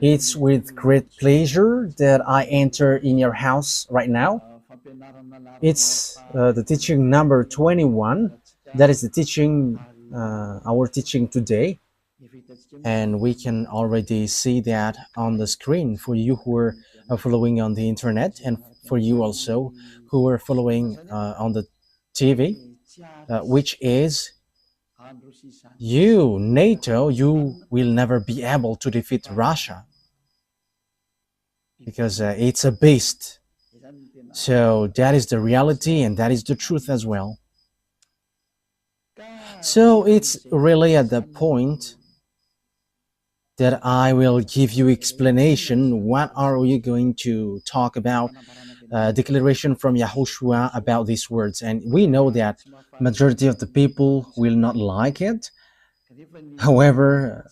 It's with great pleasure that I enter in your house right now. It's the teaching number 21. That is the teaching, our teaching today. And we can already see that on the screen for you who are following on the internet, and for you also who are following on the TV, which is you, NATO, you will never be able to defeat Russia because it's a beast. So that is the reality and that is the truth as well. So it's really at the point that I will give you explanation. What are we going to talk about? Declaration from YAHOSHUAH about these words. And we know that majority of the people will not like it. However,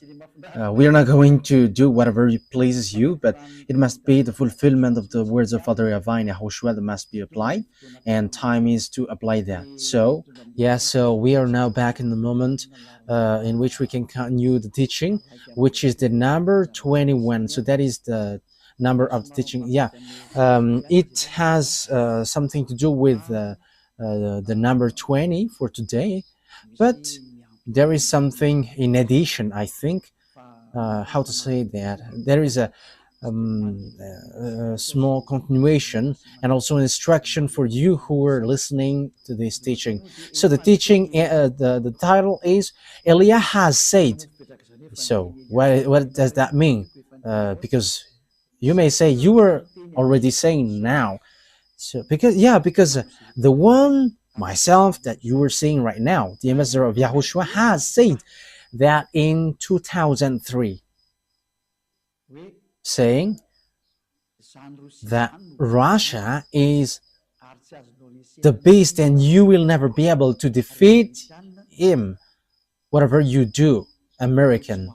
we are not going to do whatever pleases you, but it must be the fulfillment of the words of Father YAHVAH and YAHOSHUAH that must be applied, and time is to apply that. So, yeah, so we are now back in the moment in which we can continue the teaching, which is the number 21. So that is the number of the teaching. Yeah, it has something to do with the number 20 for today, but there is something in addition, I think. How to say that? There is a small continuation and also an instruction for you who are listening to this teaching. So the teaching, the title is Eliah has said. So what does that mean? Because you may say you were already saying now. So because the one myself that you were seeing right now, the ambassador of YAHOSHUAH, has said that in 2003, saying that Russia is the beast and you will never be able to defeat him, whatever you do, American.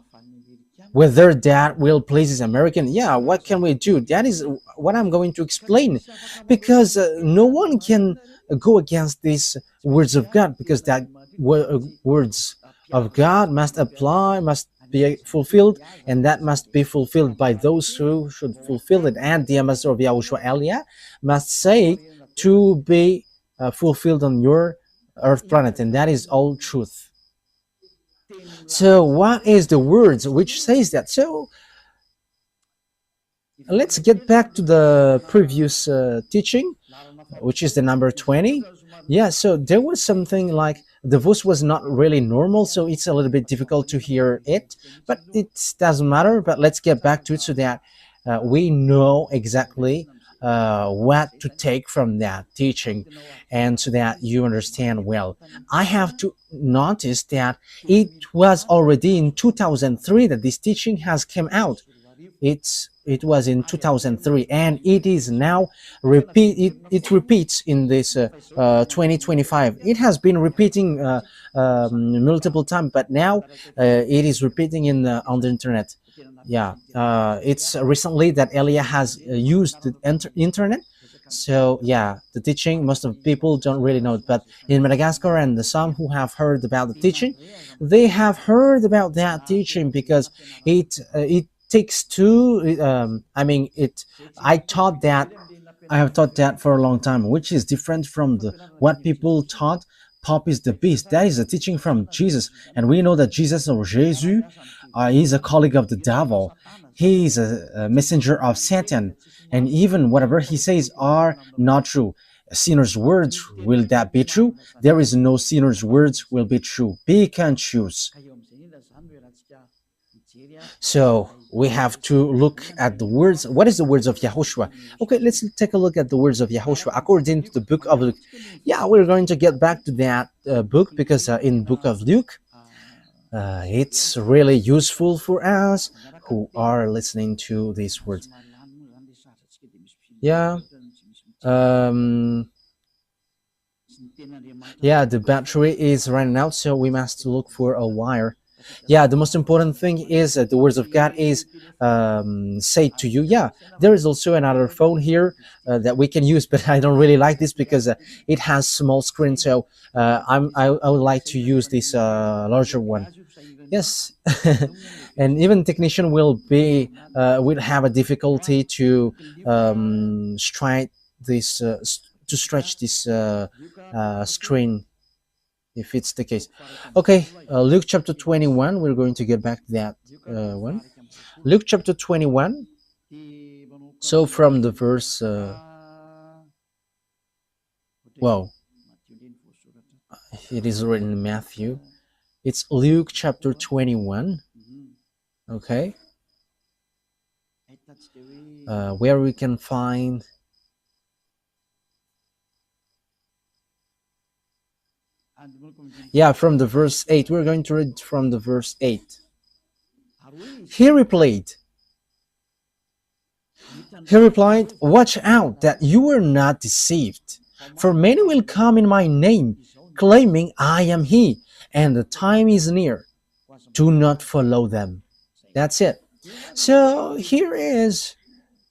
Whether that will please American, yeah, what can we do? That is what I'm going to explain, because no one can go against these words of God, because that words of God must apply, must be fulfilled, and that must be fulfilled by those who should fulfill it. And the ambassador of YAHOSHUAH, Eliah, must say to be fulfilled on your earth planet, and that is all truth. So what is the words which says that? So let's get back to the previous teaching, which is the number 20. Yeah, so there was something like the voice was not really normal, so it's a little bit difficult to hear it, but it doesn't matter. But let's get back to it so that we know exactly what to take from that teaching, and so that you understand well. I have to notice that it was already in 2003 that this teaching has come out. It was in 2003, and it is now it repeats in this 2025. It has been repeating multiple times, but now it is repeating on the internet. Yeah, it's recently that Eliah has used the internet. So yeah, the teaching, most of the people don't really know it, but in Madagascar and some who have heard about the teaching, they have heard about that teaching because it takes two. I mean, I have taught that for a long time, which is different from what people taught. Pop is the beast. That is a teaching from Jesus, and we know that Jesus, or Jesus, is a colleague of the devil. He is a messenger of Satan, and even whatever he says are not true. A sinner's words, will that be true? There is no sinner's words will be true. Pick and choose. So we have to look at the words. What is the words of YAHOSHUAH? Okay, let's take a look at the words of YAHOSHUAH according to the book of Luke. Yeah, we're going to get back to that book, because in book of Luke, it's really useful for us who are listening to these words. Yeah. Yeah, the battery is running out, so we must look for a wire. Yeah, the most important thing is the words of God is said to you. Yeah, there is also another phone here that we can use, but I don't really like this because it has small screen, so I would like to use this larger one. Yes, and even technician will have a difficulty to stretch this screen if it's the case. Okay, Luke chapter 21. We're going to get back to that one. Luke chapter 21. So from the verse, wow, it is written in Matthew. It's Luke chapter 21. Okay, where we can find. Yeah, from the verse 8. We're going to read from the verse 8. He replied, Watch out that you are not deceived, for many will come in my name, claiming I am he, and the time is near. Do not follow them. That's it. So here is,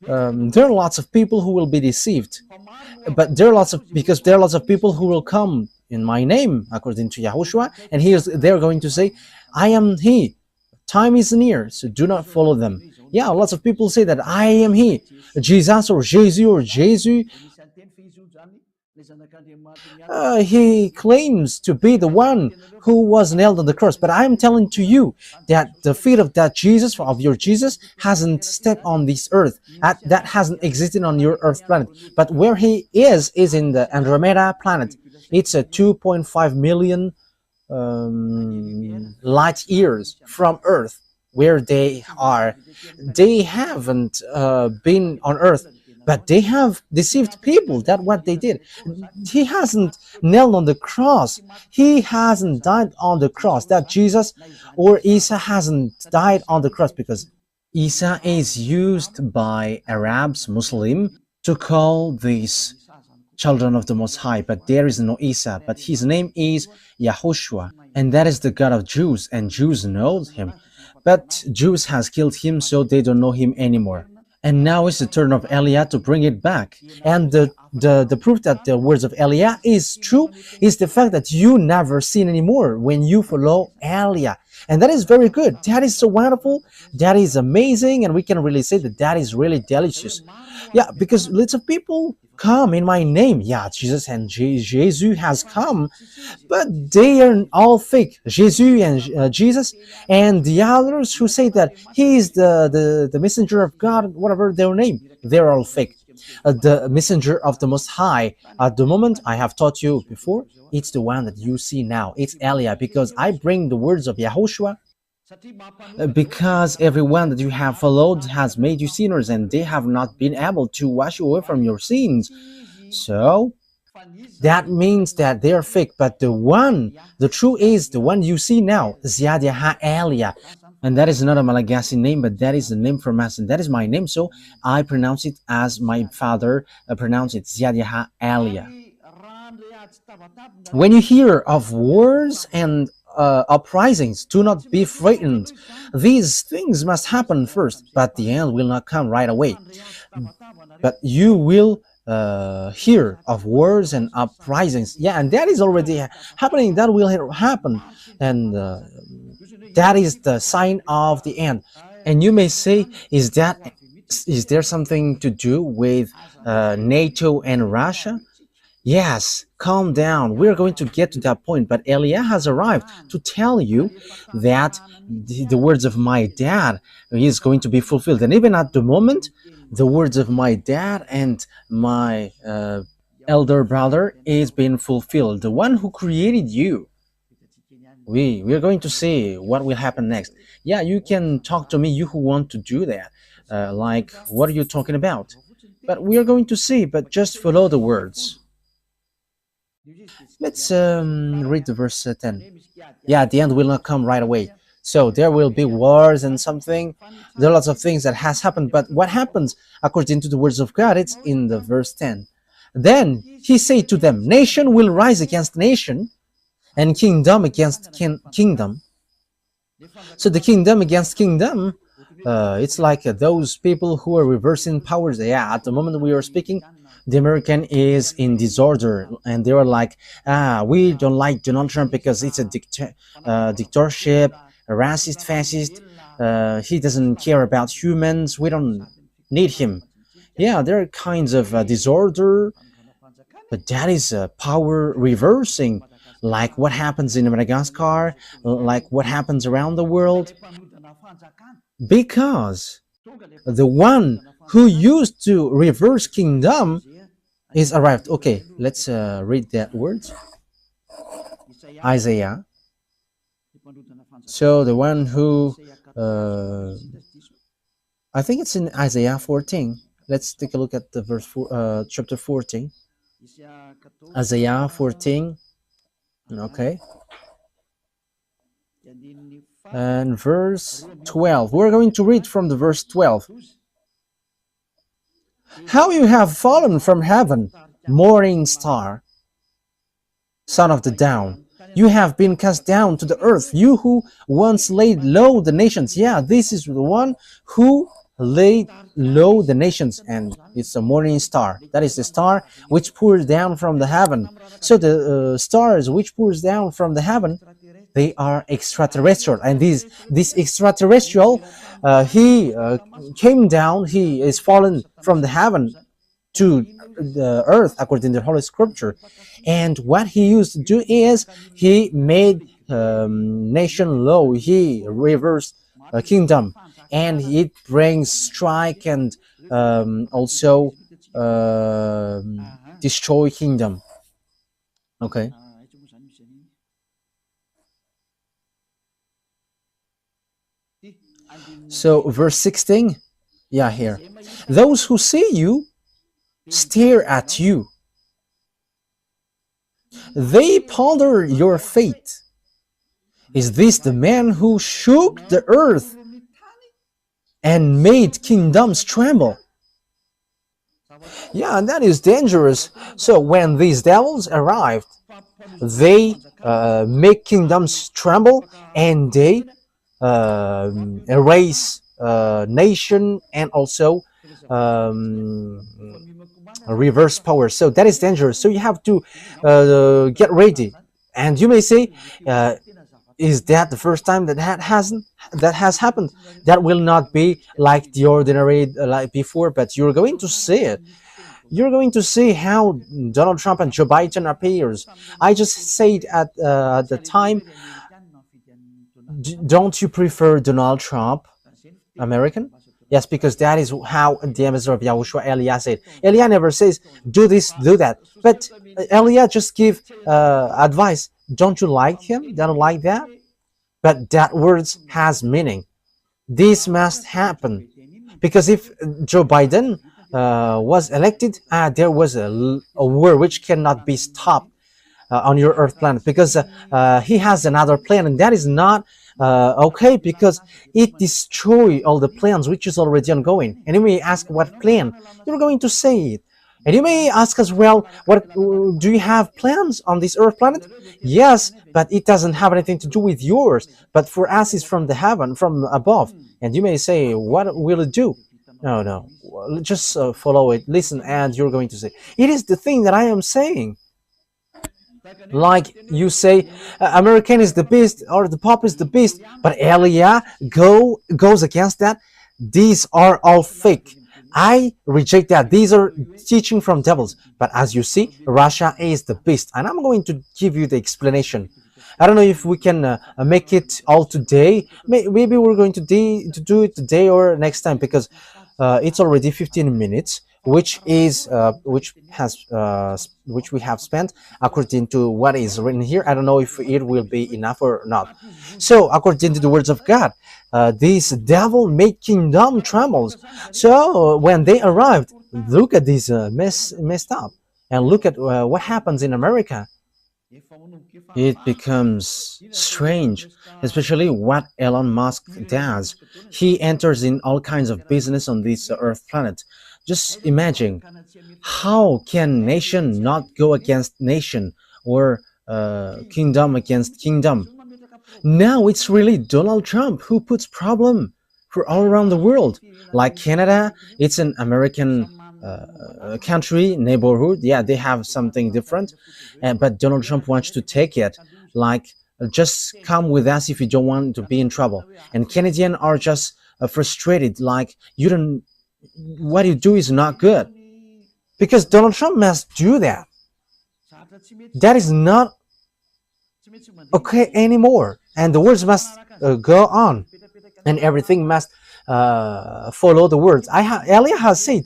there are lots of people who will be deceived, but there are lots of people who will come in my name, according to YAHOSHUAH, and they're going to say, I am he. Time is near, so do not follow them. Yeah, lots of people say that I am he, Jesus or Jesus. He claims to be the one who was nailed on the cross, but I'm telling to you that the feet of that Jesus, of your Jesus, hasn't stepped on this earth. That hasn't existed on your earth planet. But where he is in the Andromeda planet. It's a 2.5 million light years from Earth, where they are. They haven't been on Earth, but they have deceived people. That's what they did. He hasn't nailed on the cross. He hasn't died on the cross. That Jesus or Isa hasn't died on the cross, because Isa is used by Arabs, Muslim, to call these children of the Most High, but there is no Isa, but his name is YAHOSHUAH, and that is the God of Jews, and Jews know him, but Jews has killed him, so they don't know him anymore. And now it's the turn of Eliah to bring it back. And the proof that the words of Eliah is true is the fact that you never sin anymore when you follow Eliah. And that is very good. That is so wonderful. That is amazing. And we can really say that that is really delicious. Yeah, because lots of people come in my name. Yeah, Jesus and Jesus has come, but they are all fake. Jesus and Jesus, and the others who say that he is the messenger of God, whatever their name, they're all fake. The messenger of the Most High, at the moment, I have taught you before, it's the one that you see now. It's Eliah, because I bring the words of YAHOSHUAH, because everyone that you have followed has made you sinners, and they have not been able to wash you away from your sins. So that means that they are fake, but the true is the one you see now, YAHVAH Eliah. And that is not a Malagasy name, but that is the name from us, and that is my name, so I pronounce it as my father pronounced it, YAHVAH Eliah. When you hear of wars and uprisings, do not be frightened. These things must happen first, but the end will not come right away. But you will hear of wars and uprisings. Yeah, and that is already happening. That will happen, and that is the sign of the end. And you may say, is there something to do with NATO and Russia? Yes, calm down. We're going to get to that point. But Eliah has arrived to tell you that the words of my dad is going to be fulfilled. And even at the moment, the words of my dad and my elder brother is being fulfilled. The one who created you. We are going to see what will happen next. Yeah, you can talk to me, you who want to do that. Like, what are you talking about? But we are going to see, but just follow the words. Let's read the verse 10. Yeah, the end will not come right away. So there will be wars and something. There are lots of things that has happened. But what happens according to the words of God? It's in the verse 10. Then he said to them, nation will rise against nation, and kingdom against kingdom. So the kingdom against kingdom, it's like those people who are reversing powers. Yeah, at the moment we are speaking, the American is in disorder, and they were like, we don't like Donald Trump because it's a dictatorship, a racist, fascist. He doesn't care about humans. We don't need him. Yeah, there are kinds of disorder, but that is power reversing, like what happens in Madagascar, like what happens around the world, because the one who used to reverse kingdom is arrived. Okay, let's read that words. Isaiah. So the one who, I think it's in Isaiah 14. Let's take a look at the chapter 14. Isaiah 14. Okay. And verse 12. We're going to read from the verse 12. How you have fallen from heaven, morning star, son of the dawn. You have been cast down to the earth, you who once laid low the nations. Yeah, this is the one who laid low the nations, and it's a morning star. That is the star which pours down from the heaven. So the stars which pours down from the heaven, they are extraterrestrial, and this extraterrestrial, he came down, he is fallen from the heaven to the earth according to the Holy Scripture. And what he used to do is he made nation low, he reversed a kingdom, and it brings strike and also destroy kingdom. Okay. So verse 16, yeah, here. Those who see you stare at you. They ponder your fate. Is this the man who shook the earth and made kingdoms tremble? Yeah, and that is dangerous. So when these devils arrived, they make kingdoms tremble, and they erase nation and also reverse power. So that is dangerous. So you have to get ready. And you may say, is that the first time that has happened? That will not be like the ordinary like before, but you're going to see it. You're going to see how Donald Trump and Joe Biden appears. I just said at the time, don't you prefer Donald Trump, American? Yes, because that is how the ambassador of YAHOSHUAH, Elia, said. Elia never says, do this, do that. But Elia just give advice. Don't you like him? Don't like that? But that words has meaning. This must happen. Because if Joe Biden was elected, there was a war which cannot be stopped on your earth planet, because he has another plan, and that is not okay, because it destroys all the plans which is already ongoing. And you may ask, what plan? You're going to say it. And you may ask as well, what do you have plans on this earth planet? Yes, but it doesn't have anything to do with yours, but for us it's from the heaven, from above. And you may say, what will it do? No, just follow it, listen, and you're going to say, it is the thing that I am saying. Like you say, American is the beast, or the Pope is the beast, but Elia goes against that. These are all fake. I reject that. These are teaching from devils. But as you see, Russia is the beast, and I'm going to give you the explanation. I don't know if we can make it all today. Maybe we're going to do it today or next time, because it's already 15 minutes, which we have spent according to what is written here. I don't know if it will be enough or not. So according to the words of God, this devil made kingdom trembles. So when they arrived, look at this messed up, and look at what happens in America. It becomes strange, especially what Elon Musk does. He enters in all kinds of business on this earth planet. Just imagine, how can nation not go against nation, or kingdom against kingdom? Now it's really Donald Trump who puts problem for all around the world. Like Canada, it's an American country, neighborhood. Yeah, they have something different, but Donald Trump wants to take it. Like just come with us if you don't want to be in trouble. And Canadians are just frustrated, like, you don't, what you do is not good, because Donald Trump must do that. That is not okay anymore, and the words must go on, and everything must follow the words. Elia has said,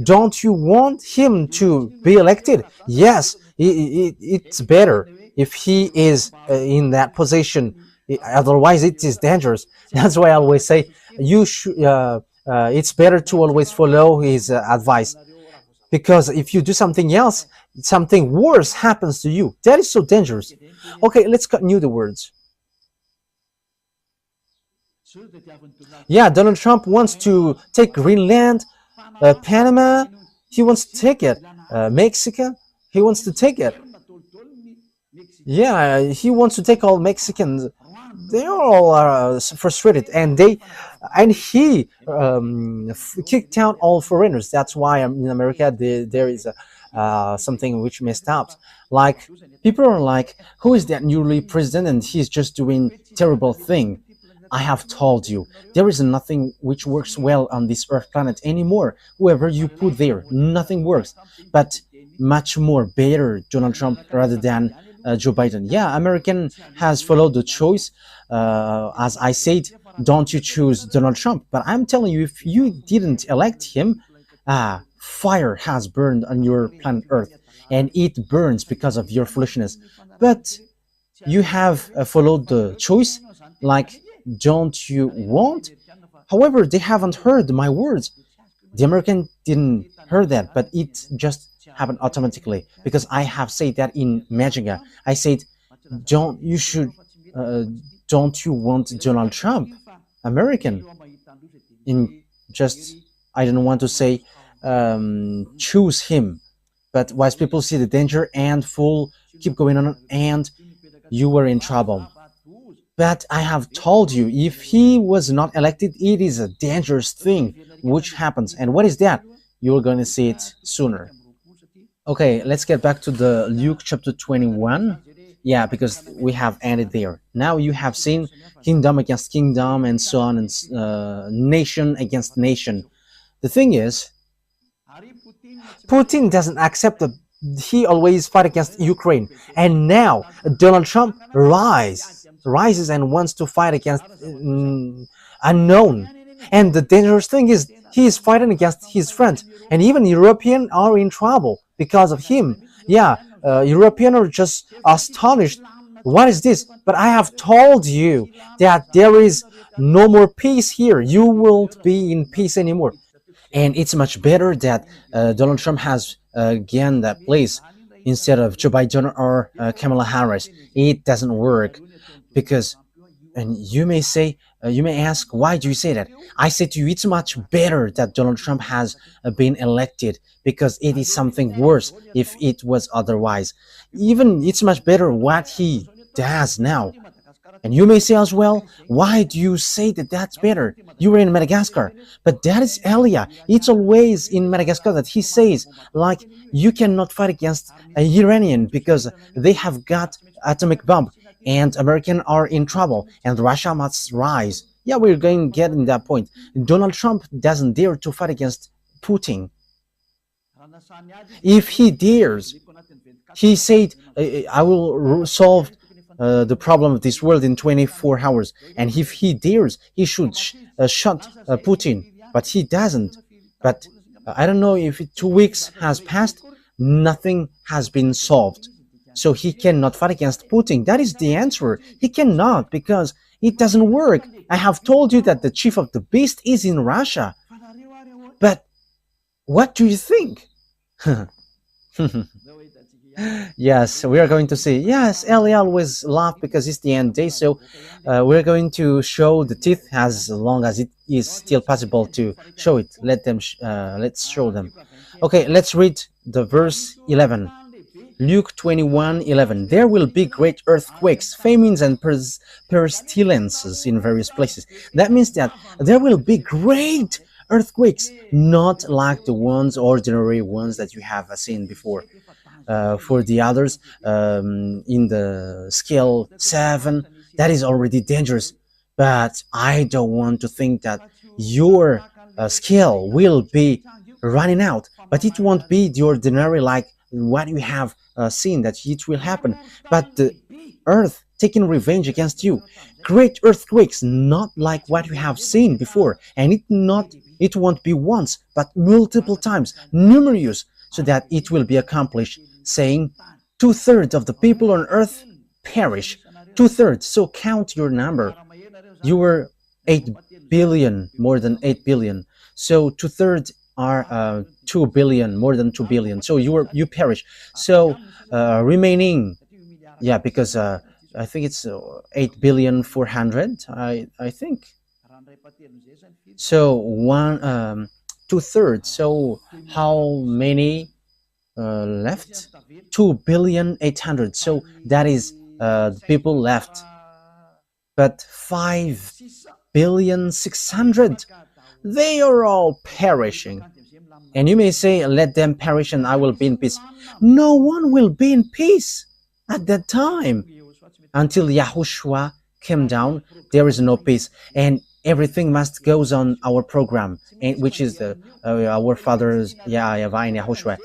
don't you want him to be elected? Yes, it's better if he is in that position. Otherwise, it is dangerous. That's why I always say you should. It's better to always follow his advice, because if you do something else, something worse happens to you. That is so dangerous. Okay, let's continue the words. Yeah, Donald Trump wants to take Greenland, Panama, he wants to take it. Mexico, he wants to take it. Yeah, he wants to take all Mexicans. They are all frustrated, and he kicked out all foreigners. That's why in America there is something which messed up. Like, people are like, who is that newly president, and he's just doing terrible thing. I have told you, there is nothing which works well on this earth planet anymore. Whoever you put there, nothing works. But much more better Donald Trump rather than Joe Biden. Yeah, American has followed the choice. As I said, don't you choose Donald Trump. But I'm telling you, if you didn't elect him, fire has burned on your planet Earth. And it burns because of your foolishness. But you have followed the choice, like, don't you want? However, they haven't heard my words. The American didn't hear that, but it just happened automatically, because I have said that in Majinga. I said, don't you want Donald Trump, American? In just, I don't want to say choose him, but once people see the danger and keep going on, and you were in trouble. But I have told you, if he was not elected, it is a dangerous thing which happens. And what is that? You're going to see it sooner. Okay, let's get back to the Luke chapter 21. Yeah, because we have ended there. Now you have seen kingdom against kingdom and so on, and nation against nation. The thing is, Putin doesn't accept that he always fight against Ukraine. And now Donald Trump rises and wants to fight against unknown. And the dangerous thing is, he is fighting against his friends, and even Europeans are in trouble because of him. Yeah, Europeans are just astonished. What is this? But I have told you that there is no more peace here. You won't be in peace anymore. And it's much better that Donald Trump has gained that place instead of Joe Biden or Kamala Harris. It doesn't work, because, and you may say, you may ask, why do you say that? I say to you, it's much better that Donald Trump has been elected, because it is something worse if it was otherwise. Even it's much better what he does now. And you may say as well, why do you say that that's better? You were in Madagascar. But that is Elia. It's always in Madagascar that he says, like, you cannot fight against an Iranian because they have got atomic bomb, and Americans are in trouble, and Russia must rise. Yeah, we're going to get in that point. Donald Trump doesn't dare to fight against Putin. If he dares, he said, I will solve the problem of this world in 24 hours. And if he dares, he should shut Putin. But he doesn't. But I don't know if 2 weeks has passed, nothing has been solved. So he cannot fight against Putin. That is the answer. He cannot, because it doesn't work. I have told you that the chief of the beast is in Russia. But what do you think? Yes, we are going to see. Yes, Ellie always laugh because it's the end day. So we're going to show the teeth as long as it is still possible to show it. Let's show them. Okay, let's read the verse 11. Luke 21:11. There will be great earthquakes, famines, and pestilences in various places. That means that there will be great earthquakes, not like the ordinary ones that you have seen before. for the others in the scale 7, that is already dangerous. But I don't want to think that your skill will be running out, but it won't be the ordinary like what we have seen that it will happen, but the earth taking revenge against you, great earthquakes, not like what we have seen before, and it won't be once but multiple times, numerous, so that it will be accomplished, saying 2/3 of the people on earth perish. 2/3, so count your number. You were 8 billion, more than 8 billion. So 2/3 are 2 billion, more than 2 billion. So you perish. So remaining, yeah, because I think it's 8 billion 400. I think so. 2/3. So how many left? 2 billion 800. So that is the people left. But 5 billion 600, they are all perishing. And you may say, let them perish and I will be in peace. No one will be in peace at that time. Until YAHOSHUAH came down, there is no peace. And everything must goes on our program, and which is our fathers, YAHVAH and YAHOSHUAH.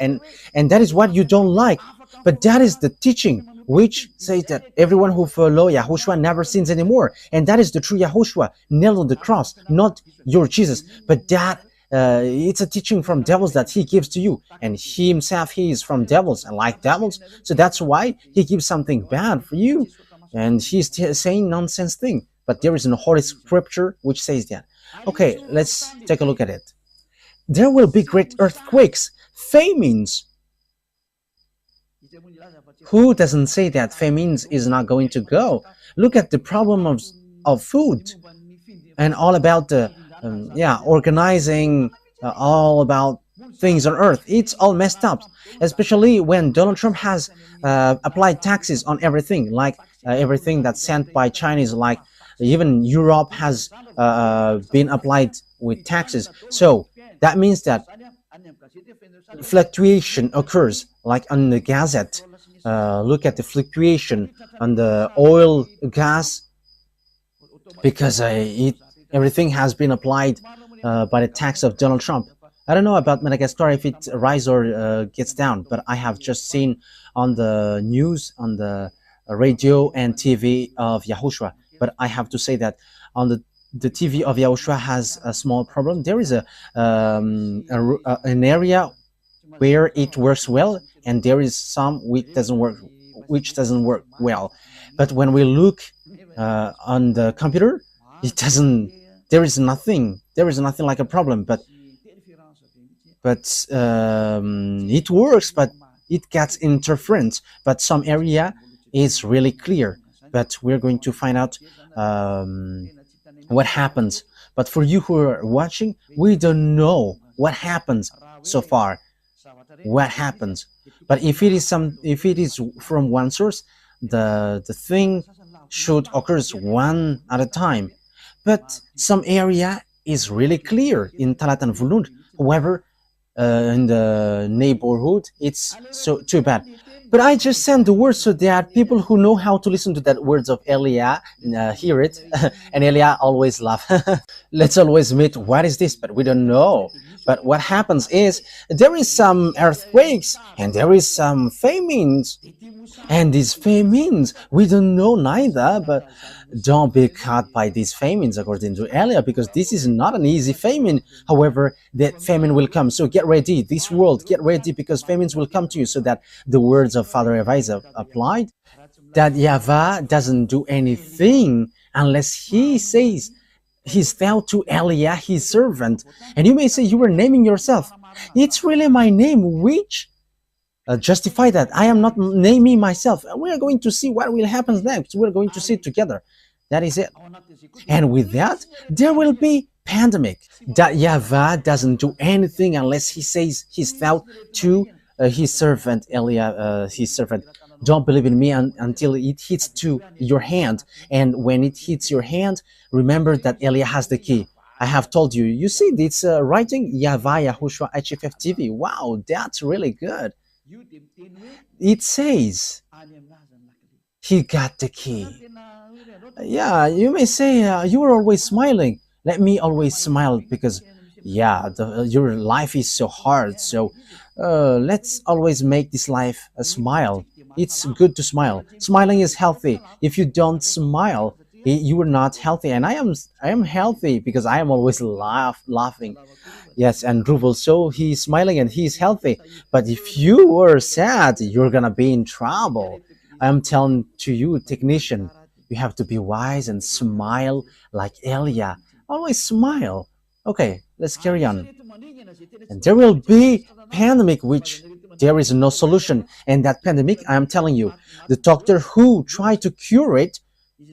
And that is what you don't like. But that is the teaching which says that everyone who follows YAHOSHUAH never sins anymore. And that is the true YAHOSHUAH, nailed on the cross, not your Jesus. But that it's a teaching from devils that he gives to you. And he himself, he is from devils and like devils. So that's why he gives something bad for you. And he's saying nonsense thing. But there is no Holy Scripture which says that. Okay, let's take a look at it. There will be great earthquakes, famines. Who doesn't say that famines is not going to go? Look at the problem of food and all about the organizing all about things on earth. It's all messed up, especially when Donald Trump has applied taxes on everything, like everything that's sent by Chinese, like even Europe has been applied with taxes. So that means that fluctuation occurs, like on the gazette. Look at the fluctuation on the oil, gas, because everything has been applied by the tax of Donald Trump. I don't know about Madagascar if it rises or gets down, but I have just seen on the news, on the radio and TV of YAHOSHUAH. But I have to say that on the TV of YAHOSHUAH has a small problem. There is an area where it works well, and there is some which doesn't work well. But when we look on the computer, it doesn't. There is nothing like a problem. But it works, but it gets interference. But some area is really clear. But we're going to find out what happens. But for you who are watching, we don't know what happens so far. What happens? But if it is from one source, the thing should occur one at a time. But some area is really clear in Talat and Vulund. However, in the neighborhood, it's so too bad. But I just send the words so that people who know how to listen to that words of Elia hear it, and Elia always laugh. Let's always admit, what is this? But we don't know. But what happens is there is some earthquakes and there is some famines, and these famines we don't know neither. But don't be caught by these famines, according to Elia, because this is not an easy famine. However, that famine will come. So get ready, this world, get ready, because famines will come to you. So that the words of Father YAHVAH is applied, that YAHVAH doesn't do anything unless he says he's vowed to Elia, his servant. And you may say you were naming yourself. It's really my name which justify that. I am not naming myself. We are going to see what will happen next. We're going to see it together. That is it. And with that, there will be pandemic. That YAHVAH doesn't do anything unless he says he's vowed to his servant, Elia, his servant. Don't believe in me until it hits to your hand. And when it hits your hand, remember that Elia has the key. I have told you. You see, it's writing YAHVAH YAHOSHUAH HFF TV. Wow, that's really good. It says he got the key. Yeah, you may say you are always smiling. Let me always smile because, yeah, your life is so hard. So let's always make this life a smile. It's good to smile. Smiling is healthy. If you don't smile, you are not healthy. And I am healthy because I am always laughing. Yes, and Ruvel, so he's smiling and he's healthy. But if you are sad, you're gonna be in trouble. I'm telling to you, technician, you have to be wise and smile like Elia. Always smile. Okay, let's carry on. And there will be pandemic which there is no solution. And that pandemic, I am telling you, the doctor who tried to cure it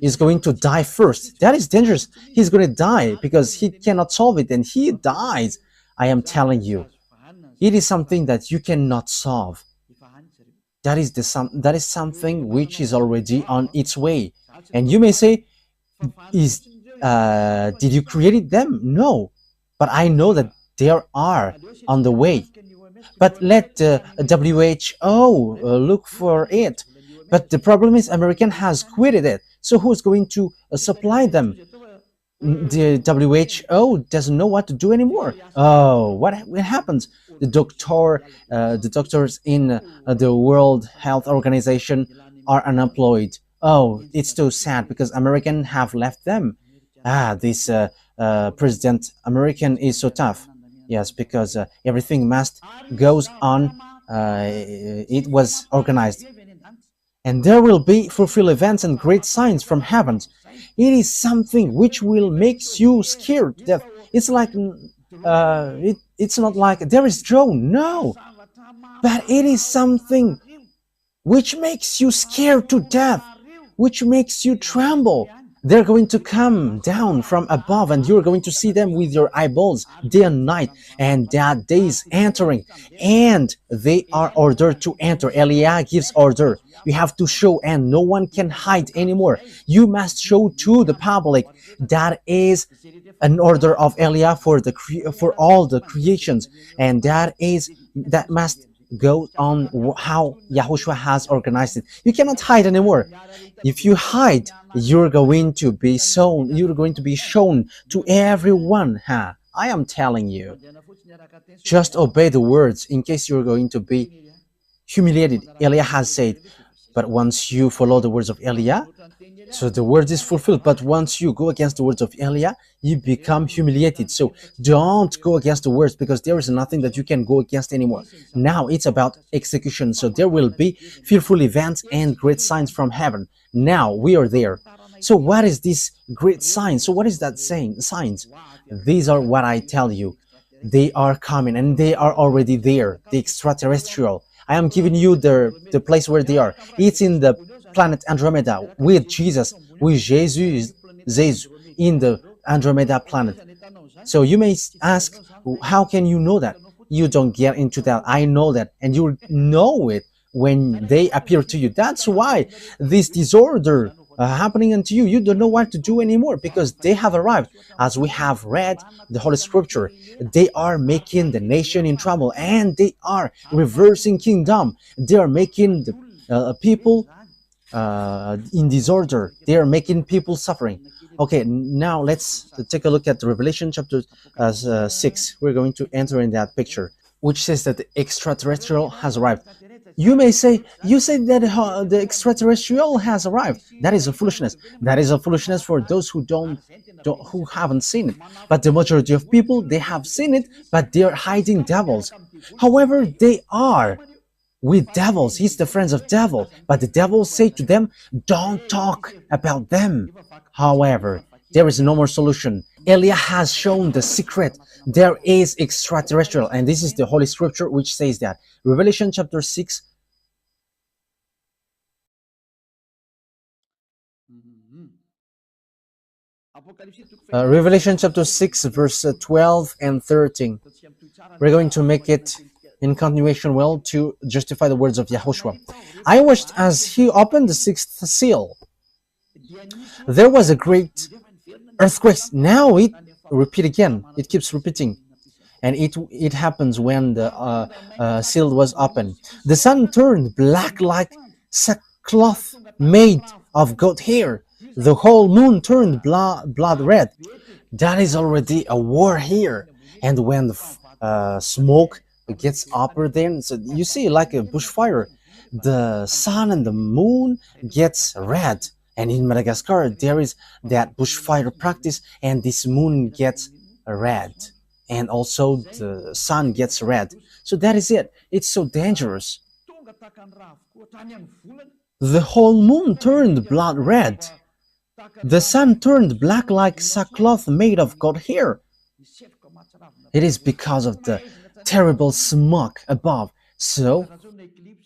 is going to die first. That is dangerous. He's going to die because he cannot solve it and he dies. I am telling you, it is something that you cannot solve. That is something which is already on its way. And you may say, is did you create them? No, but I know that they are on the way. But let the WHO look for it. But the problem is American has quitted it. So who's going to supply them? The WHO doesn't know what to do anymore. Oh, what happens? The doctors in the World Health Organization are unemployed. Oh, it's too sad because Americans have left them. This President American is so tough. Yes, because everything must goes on. It was organized, and there will be fulfill events and great signs from heaven. It is something which will makes you scared to death. It's like it's not like there is drone, no, but it is something which makes you scared to death, which makes you tremble. They're going to come down from above and you're going to see them with your eyeballs day and night, and that day is entering and they are ordered to enter. Elia gives order. You have to show and no one can hide anymore. You must show to the public. That is an order of Elia for all the creations, and that must go on how Yahushua has organized it. You cannot hide anymore. If you hide, you're going to be shown. You're going to be shown to everyone. Huh? I am telling you. Just obey the words in case you're going to be humiliated. Elia has said, but once you follow the words of Elia, so the word is fulfilled. But once you go against the words of Elia, you become humiliated. So don't go against the words, because there is nothing that you can go against anymore. Now it's about execution. So there will be fearful events and great signs from heaven. Now we are there. So what is this great sign? So what is that saying? Signs. These are what I tell you. They are coming and they are already there. The extraterrestrial. I am giving you the place where they are. It's in the planet Andromeda with Jesus, in the Andromeda planet. So you may ask, how can you know that? You don't get into that. I know that, and you know it when they appear to you. That's why this disorder happening unto you, you don't know what to do anymore, because they have arrived. As we have read the Holy Scripture, they are making the nation in trouble, and they are reversing kingdom. They are making the people in disorder. They are making people suffering. Okay, now let's take a look at Revelation chapter 6. We're going to enter in that picture, which says that the extraterrestrial has arrived. You may say, you say that the extraterrestrial has arrived. That is a foolishness. That is a foolishness for those who who haven't seen it. But the majority of people, they have seen it, but they are hiding devils. However, they are with devils. He's the friends of devil. But the devils say to them, don't talk about them. However, there is no more solution. Elia has shown the secret. There is extraterrestrial, and this is the Holy Scripture which says that. Revelation chapter 6. Revelation chapter 6, verse 12 and 13. We're going to make it in continuation well to justify the words of Yahushua. I watched as he opened the sixth seal. There was a great earthquake. Now it repeat again. It keeps repeating. and it happens when the seal was open. The sun turned black like sackcloth made of goat hair. The whole moon turned blood red. That is already a war here. And when the smoke gets upper, then so you see like a bushfire, the sun and the moon gets red. And in Madagascar there is that bushfire practice, and this moon gets red, and also the sun gets red. So that is it. It's so dangerous. The whole moon turned blood red. The sun turned black like sackcloth made of goat hair. It is because of the terrible smoke above. So,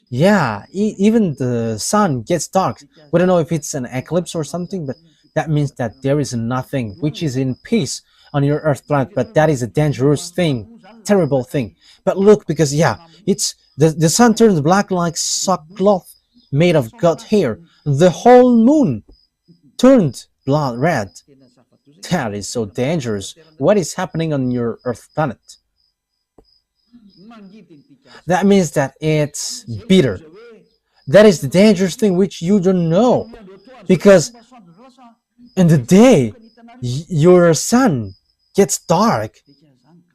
yeah, even the sun gets dark. We don't know if it's an eclipse or something, but that means that there is nothing which is in peace on your Earth planet. But that is a dangerous thing, terrible thing. But look, because yeah, it's the sun turns black like sackcloth made of goat hair. The whole moon turned blood red. That is so dangerous. What is happening on your Earth planet? That means that it's bitter. That is the dangerous thing which you don't know. Because in the day, your sun gets dark,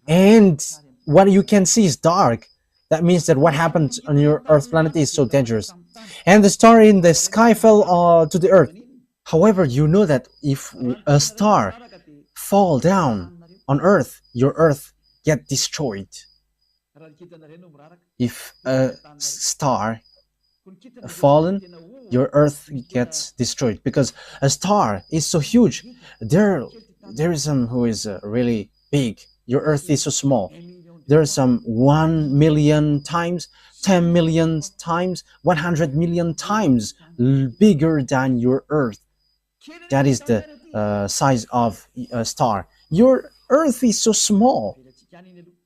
and what you can see is dark. That means that what happened on your Earth planet is so dangerous. And the star in the sky fell to the Earth. However, you know that if a star fall down on Earth, your Earth get destroyed. If a star fallen, your Earth gets destroyed, because a star is so huge. There is some who is really big. Your Earth is so small. There are some 1 million times, 10 million times, 100 million times bigger than your Earth. That is the size of a star. Your Earth is so small.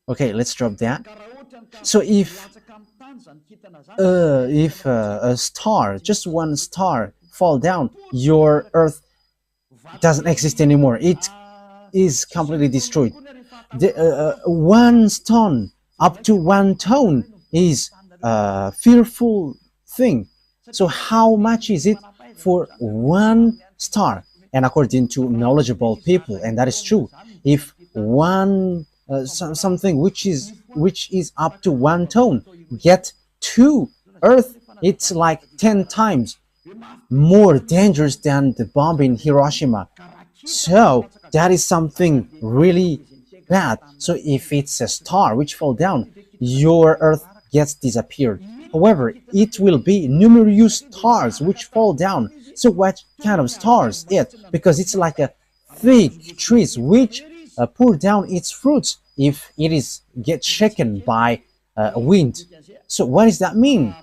Okay, let's drop that. So if a star, just one star, fall down, your Earth doesn't exist anymore. It is completely destroyed. One stone up to 1 ton is a fearful thing. So how much is it for one star? And according to knowledgeable people, and that is true, if one something which is up to 1 ton get to Earth, it's like 10 times more dangerous than the bomb in Hiroshima. So that is something really bad. So if it's a star which fall down, your Earth gets disappeared. However, it will be numerous stars which fall down. So what kind of stars it? Because it's like a thick trees which pour down its fruits if it is get shaken by a wind. So what does that mean?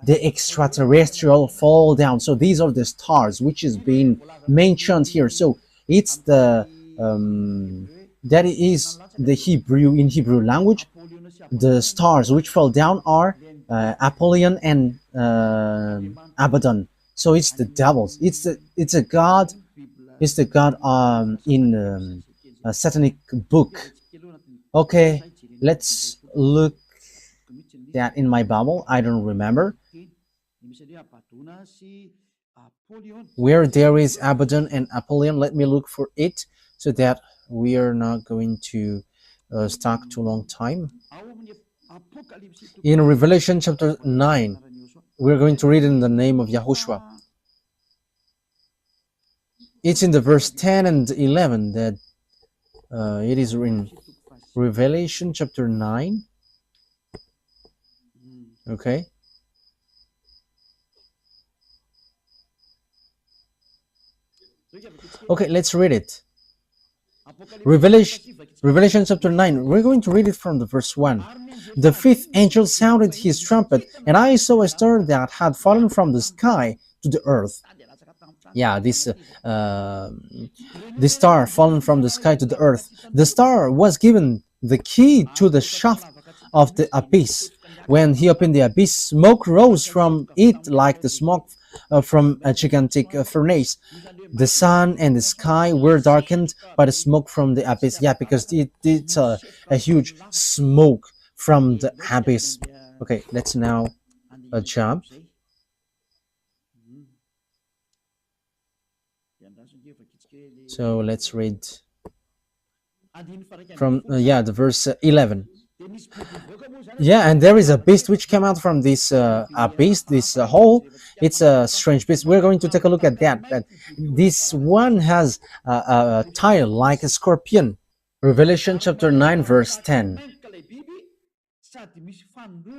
The extraterrestrial fall down. So these are the stars which is being mentioned here. So it's the that is the Hebrew, in Hebrew language, the stars which fall down are Apollyon and Abaddon. So it's the devils. It's a god. It's the god in a satanic book. Okay, let's look that in my Bible. I don't remember where there is Abaddon and Apollyon. Let me look for it so that we are not going to stuck too long time. In Revelation chapter 9, we're going to read in the name of YAHOSHUAH. It's in the verse 10 and 11 that it is in Revelation chapter 9. Okay. Okay, let's read it. Revelation chapter 9. We're going to read it from the verse 1. The fifth angel sounded his trumpet, and I saw a star that had fallen from the sky to the earth. Yeah, this star fallen from the sky to the earth. The star was given the key to the shaft of the abyss. When he opened the abyss, smoke rose from it like the smoke from a gigantic furnace. The sun and the sky were darkened by the smoke from the abyss. Yeah, because it's a huge smoke from the abyss. Okay, let's now jump. So let's read from yeah, the verse 11. Yeah, and there is a beast which came out from this abyss, this hole. It's a strange beast. We're going to take a look at that. But this one has a tail like a scorpion. Revelation chapter 9, verse 10.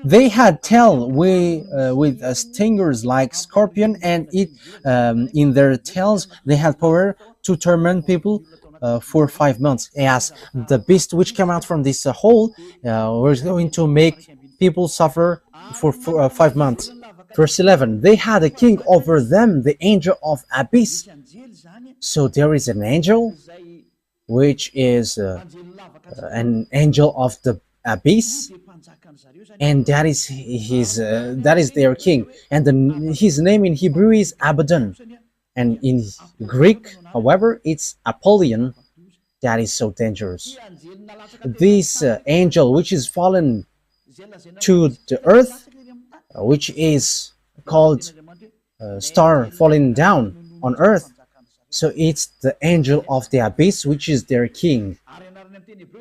They had tail with stingers like scorpion, and in their tails they had power to torment people for 5 months. Yes, the beast which came out from this hole was going to make people suffer for 5 months. Verse 11, they had a king over them, the angel of abyss. So there is an angel, which is an angel of the abyss, and that is their king, and his name in Hebrew is Abaddon, and in Greek, however, it's Apollyon. That is so dangerous. This angel, which is fallen to the earth, which is called star falling down on earth, so it's the angel of the abyss, which is their king.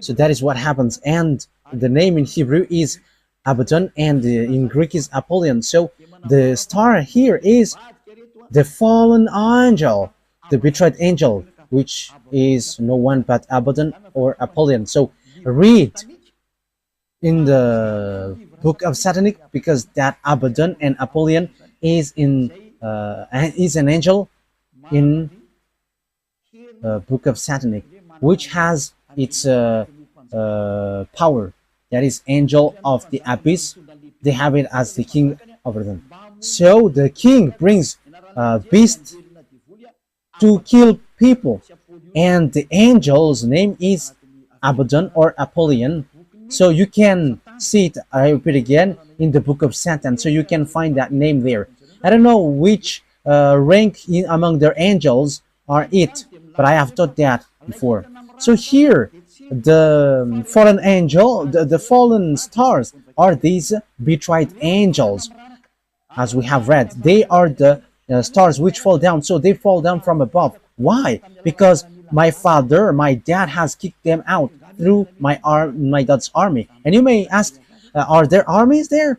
So that is what happens, and the name in Hebrew is Abaddon, and in Greek is Apollyon. So the star here is the fallen angel, the betrayed angel, which is no one but Abaddon or Apollyon. So read in the book of Satanic, because that Abaddon and Apollyon is an angel in book of Satanic, which has its power. That is angel of the abyss. They have it as the king over them. So the king brings beasts to kill people, and the angel's name is Abaddon or Apollyon. So you can see it, I repeat again, in the book of Satan. So you can find that name there. I don't know which rank among their angels are it, but I have taught that before. So here, the fallen angel, the fallen stars are these betrayed angels, as we have read. They are the stars which fall down, so they fall down from above. Why? Because my dad has kicked them out through my dad's army. And you may ask, are there armies there?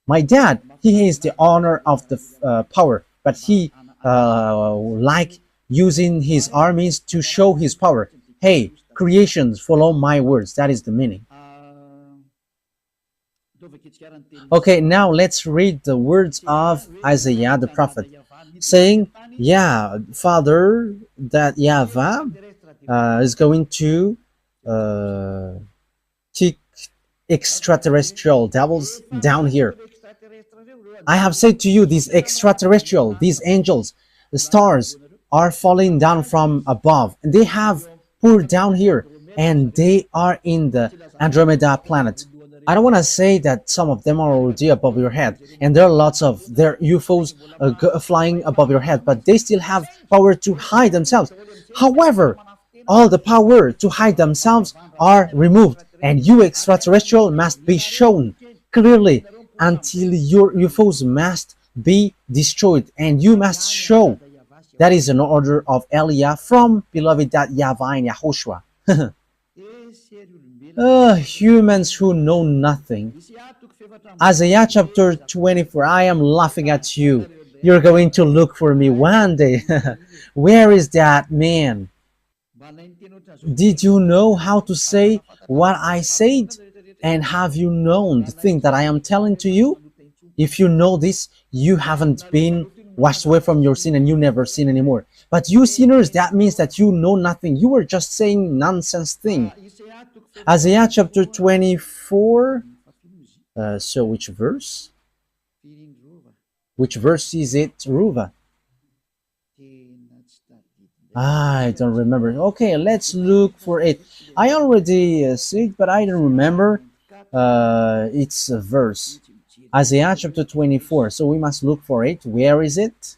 My dad, he is the owner of the power, but he like using his armies to show his power. Hey, creations, follow my words. That is the meaning. Okay, now let's read the words of Isaiah the prophet, saying, yeah, Father, that YAHVAH is going to kick extraterrestrial devils down here. I have said to you, these extraterrestrial, these angels, the stars, are falling down from above. They have poured down here, and they are in the Andromeda planet. I don't want to say that some of them are already above your head, and there are lots of their UFOs flying above your head, but they still have power to hide themselves. However, all the power to hide themselves are removed, and you extraterrestrial must be shown clearly until your UFOs must be destroyed, and you must show. That is an order of Elia from beloved YAHVAH and YAHOSHUAH. Humans who know nothing. Isaiah chapter 24, I am laughing at you. You're going to look for me one day. Where is that man? Did you know how to say what I said? And have you known the thing that I am telling to you? If you know this, you haven't been washed away from your sin and you never sin anymore. But you sinners, that means that you know nothing. You were just saying nonsense thing. Isaiah chapter 24. So which verse? Which verse is it, Ruva? I don't remember. Okay, let's look for it. I already see it, but I don't remember its verse. Isaiah chapter 24. So we must look for it. Where is it?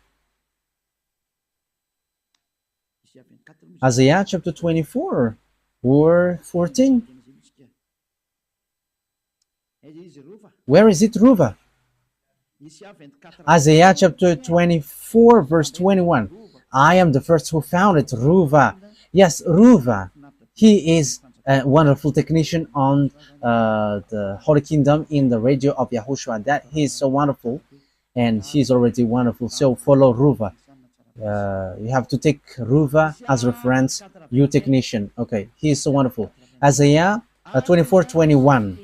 Isaiah chapter 24 or 14. Where is it, Ruva? Isaiah chapter 24 verse 21. I am the first who found it, Ruva. Yes, Ruva. He is a wonderful technician on the Holy Kingdom in the radio of YAHOSHUAH. That he is so wonderful, and he is already wonderful. So follow Ruva. You have to take Ruva as reference, you technician. Okay, he is so wonderful. Isaiah 24:21.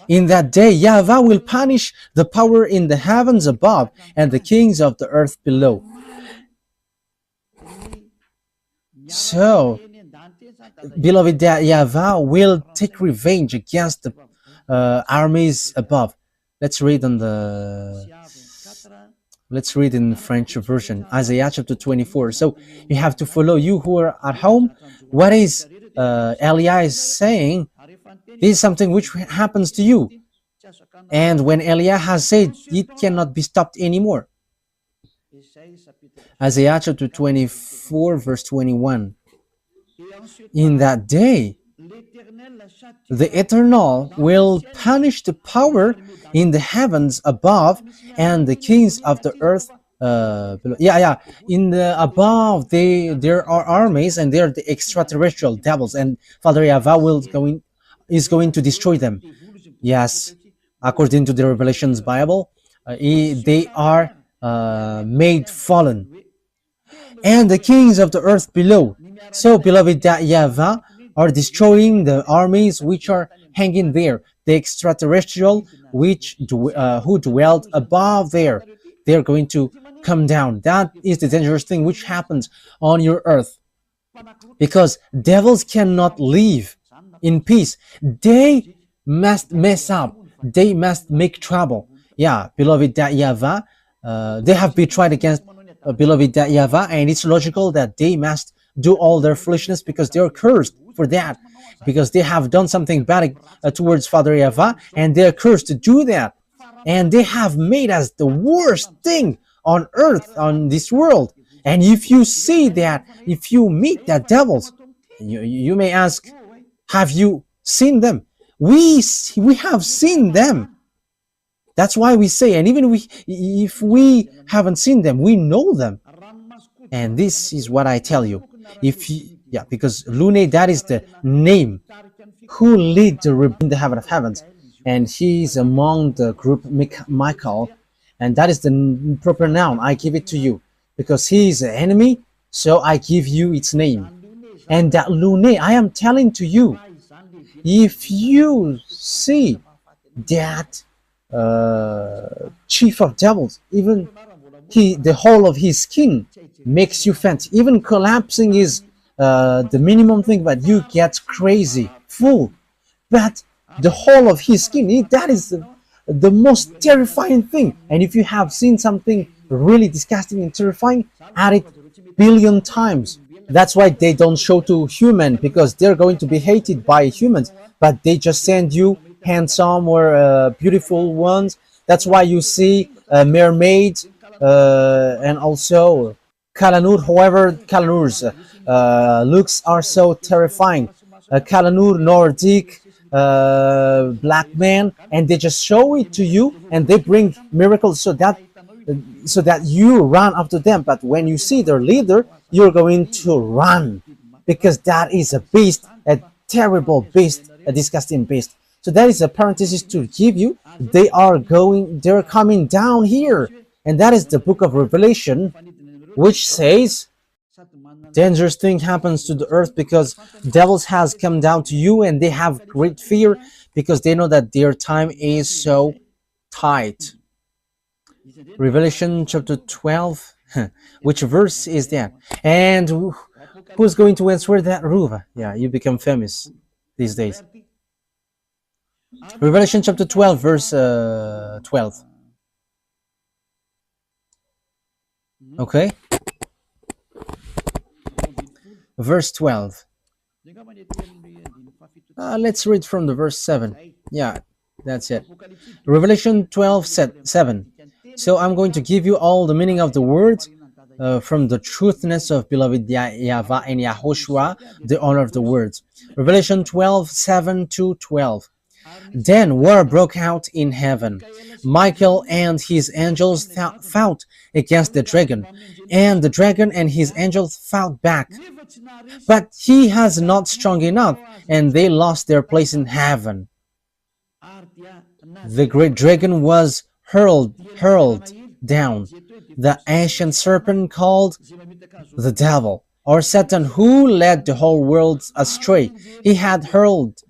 In that day, YAHVAH will punish the power in the heavens above and the kings of the earth below. So, beloved, that YAHVAH will take revenge against the armies above. Let's read in French version, Isaiah chapter 24. So you have to follow, you who are at home, what is Eliah is saying. This is something which happens to you. And when Eliah has said, it cannot be stopped anymore. Isaiah chapter 24 verse 21. In that day, the Eternal will punish the power in the heavens above and the kings of the earth below. In the above, there are armies, and they are the extraterrestrial devils, and Father YAHVAH is going to destroy them. Yes, according to the Revelations Bible, they are made fallen, and the kings of the earth below. So, beloved, that YAHVAH are destroying the armies which are hanging there, the extraterrestrial who dwelt above there. They are going to come down. That is the dangerous thing which happens on your earth, because devils cannot live in peace. They must mess up. They must make trouble. Yeah, beloved, that YAHVAH, they have betrayed against beloved that YAHVAH, and it's logical that they must do all their foolishness, because they are cursed for that, because they have done something bad towards Father YAHVAH, and they are cursed to do that, and they have made us the worst thing on earth, on this world. And if you see that, if you meet that devils, you may ask, have you seen them? We have seen them. That's why we say, and even if we haven't seen them, we know them. And this is what I tell you. Because Lune, that is the name who lead the in the heaven of heavens, and he is among the group Michael, and that is the proper noun. I give it to you because he is an enemy, so I give you its name. And that Lune, I am telling to you, if you see that chief of devils, even the whole of his skin makes you faint, even collapsing is the minimum thing, but you get crazy, full. But the whole of his skin, that is the most terrifying thing. And if you have seen something really disgusting and terrifying, add it billion times. That's why they don't show to human, because they're going to be hated by humans, but they just send you handsome or beautiful ones. That's why you see mermaids and also Kalanur. However, Kalanur's looks are so terrifying. Kalanur, Nordic, black man, and they just show it to you, and they bring miracles so that you run after them. But when you see their leader, you're going to run, because that is a beast, a terrible beast, a disgusting beast. So that is a parenthesis to give you. They're coming down here, and that is the book of Revelation, which says dangerous thing happens to the earth because devils has come down to you, and they have great fear because they know that their time is so tight. Revelation chapter 12. Which verse is that? And who's going to answer that, Ruva? Yeah, you become famous these days. Revelation chapter 12, verse 12. Okay? Verse 12. Let's read from the verse 7. Yeah, That's it. Revelation 12:7. So I'm going to give you all the meaning of the words from the truthness of beloved YAHVAH and YAHOSHUAH, the honor of the words. Revelation 12:7 to 12. Then war broke out in heaven. Michael and his angels fought against the dragon, and the dragon and his angels fought back. But he has not strong enough, and they lost their place in heaven. The great dragon was hurled down, the ancient serpent called the devil, or Satan, who led the whole world astray. He had hurled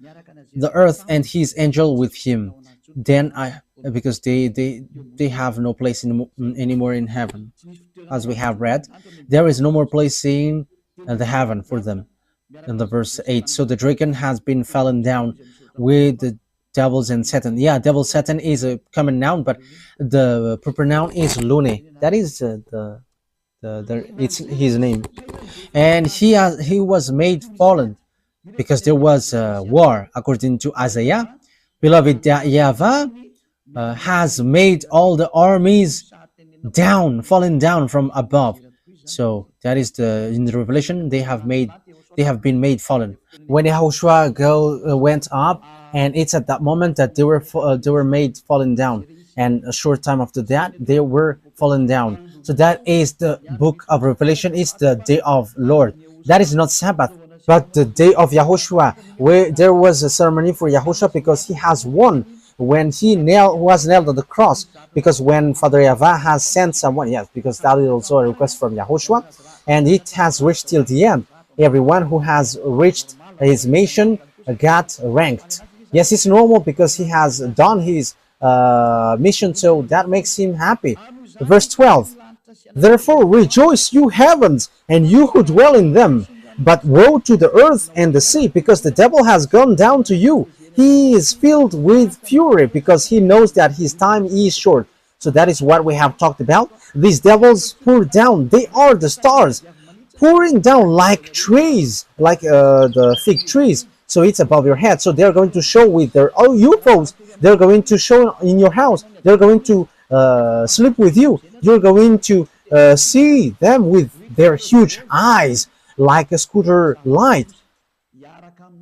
the earth and his angel with him. Then because they have no place anymore in heaven, as we have read, there is no more place in the heaven for them. In the verse 8, so the dragon has been fallen down with the devils and Satan. Yeah, devil Satan is a common noun, but the proper noun is Lune. That is it's his name, and he was made fallen because there was a war, according to Isaiah. Beloved YAHVAH has made all the armies fallen down from above. So that is in the Revelation they have been made fallen. When YAHOSHUAH went up, and it's at that moment that they were made fallen down, and a short time after that they were fallen down. So that is the book of Revelation. It's the day of Lord. That is not Sabbath, but the day of YAHOSHUAH, where there was a ceremony for YAHOSHUAH because he has won when he was nailed on the cross. Because when Father YAHVAH has sent someone, yes, because that is also a request from YAHOSHUAH, and it has reached till the end. Everyone who has reached his mission got ranked. Yes, it's normal because he has done his mission, so that makes him happy. Verse 12. Therefore rejoice, you heavens, and you who dwell in them. But woe to the earth and the sea, because the devil has gone down to you. He is filled with fury because he knows that his time is short. So that is what we have talked about. These devils pour down. They are the stars, pouring down like trees, like the fig trees. So it's above your head. So they're going to show with their UFOs. They're going to show in your house. They're going to sleep with you. You're going to see them with their huge eyes, like a scooter light.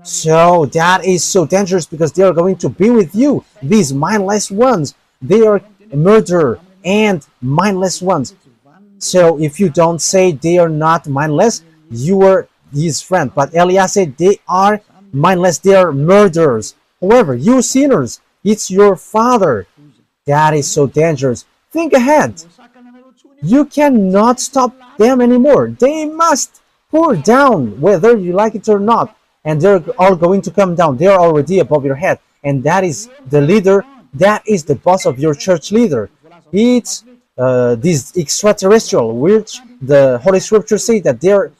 So that is so dangerous because they are going to be with you. These mindless ones, they are murder and mindless ones. So if you don't say they are not mindless, you are his friend. But Elias said they are mindless, they are murderers. However, you sinners, it's your father. That is so dangerous. Think ahead. You cannot stop them anymore. They must pour down whether you like it or not, and they're all going to come down. They are already above your head, and that is the leader, that is the boss of your church leader. It's this extraterrestrial, which the Holy Scripture say that they're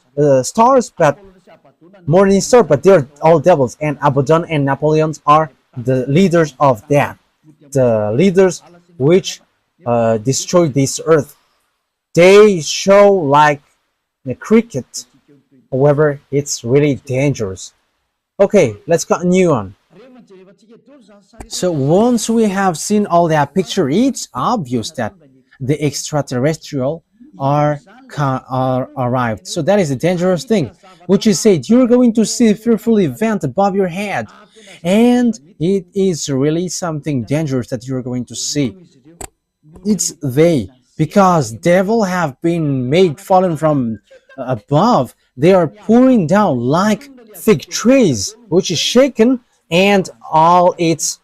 stars, but morning star, but they're all devils, and Abaddon and Napoleon are the leaders of that, the leaders which destroy this earth. They show like a cricket. However, it's really dangerous. Okay, let's continue on. So once we have seen all that picture, it's obvious that the extraterrestrial are arrived. So that is a dangerous thing, which is said you're going to see a fearful event above your head, and it is really something dangerous that you're going to see. It's they, because devil have been made fallen from above. They are pouring down like fig trees, which is shaken, and all its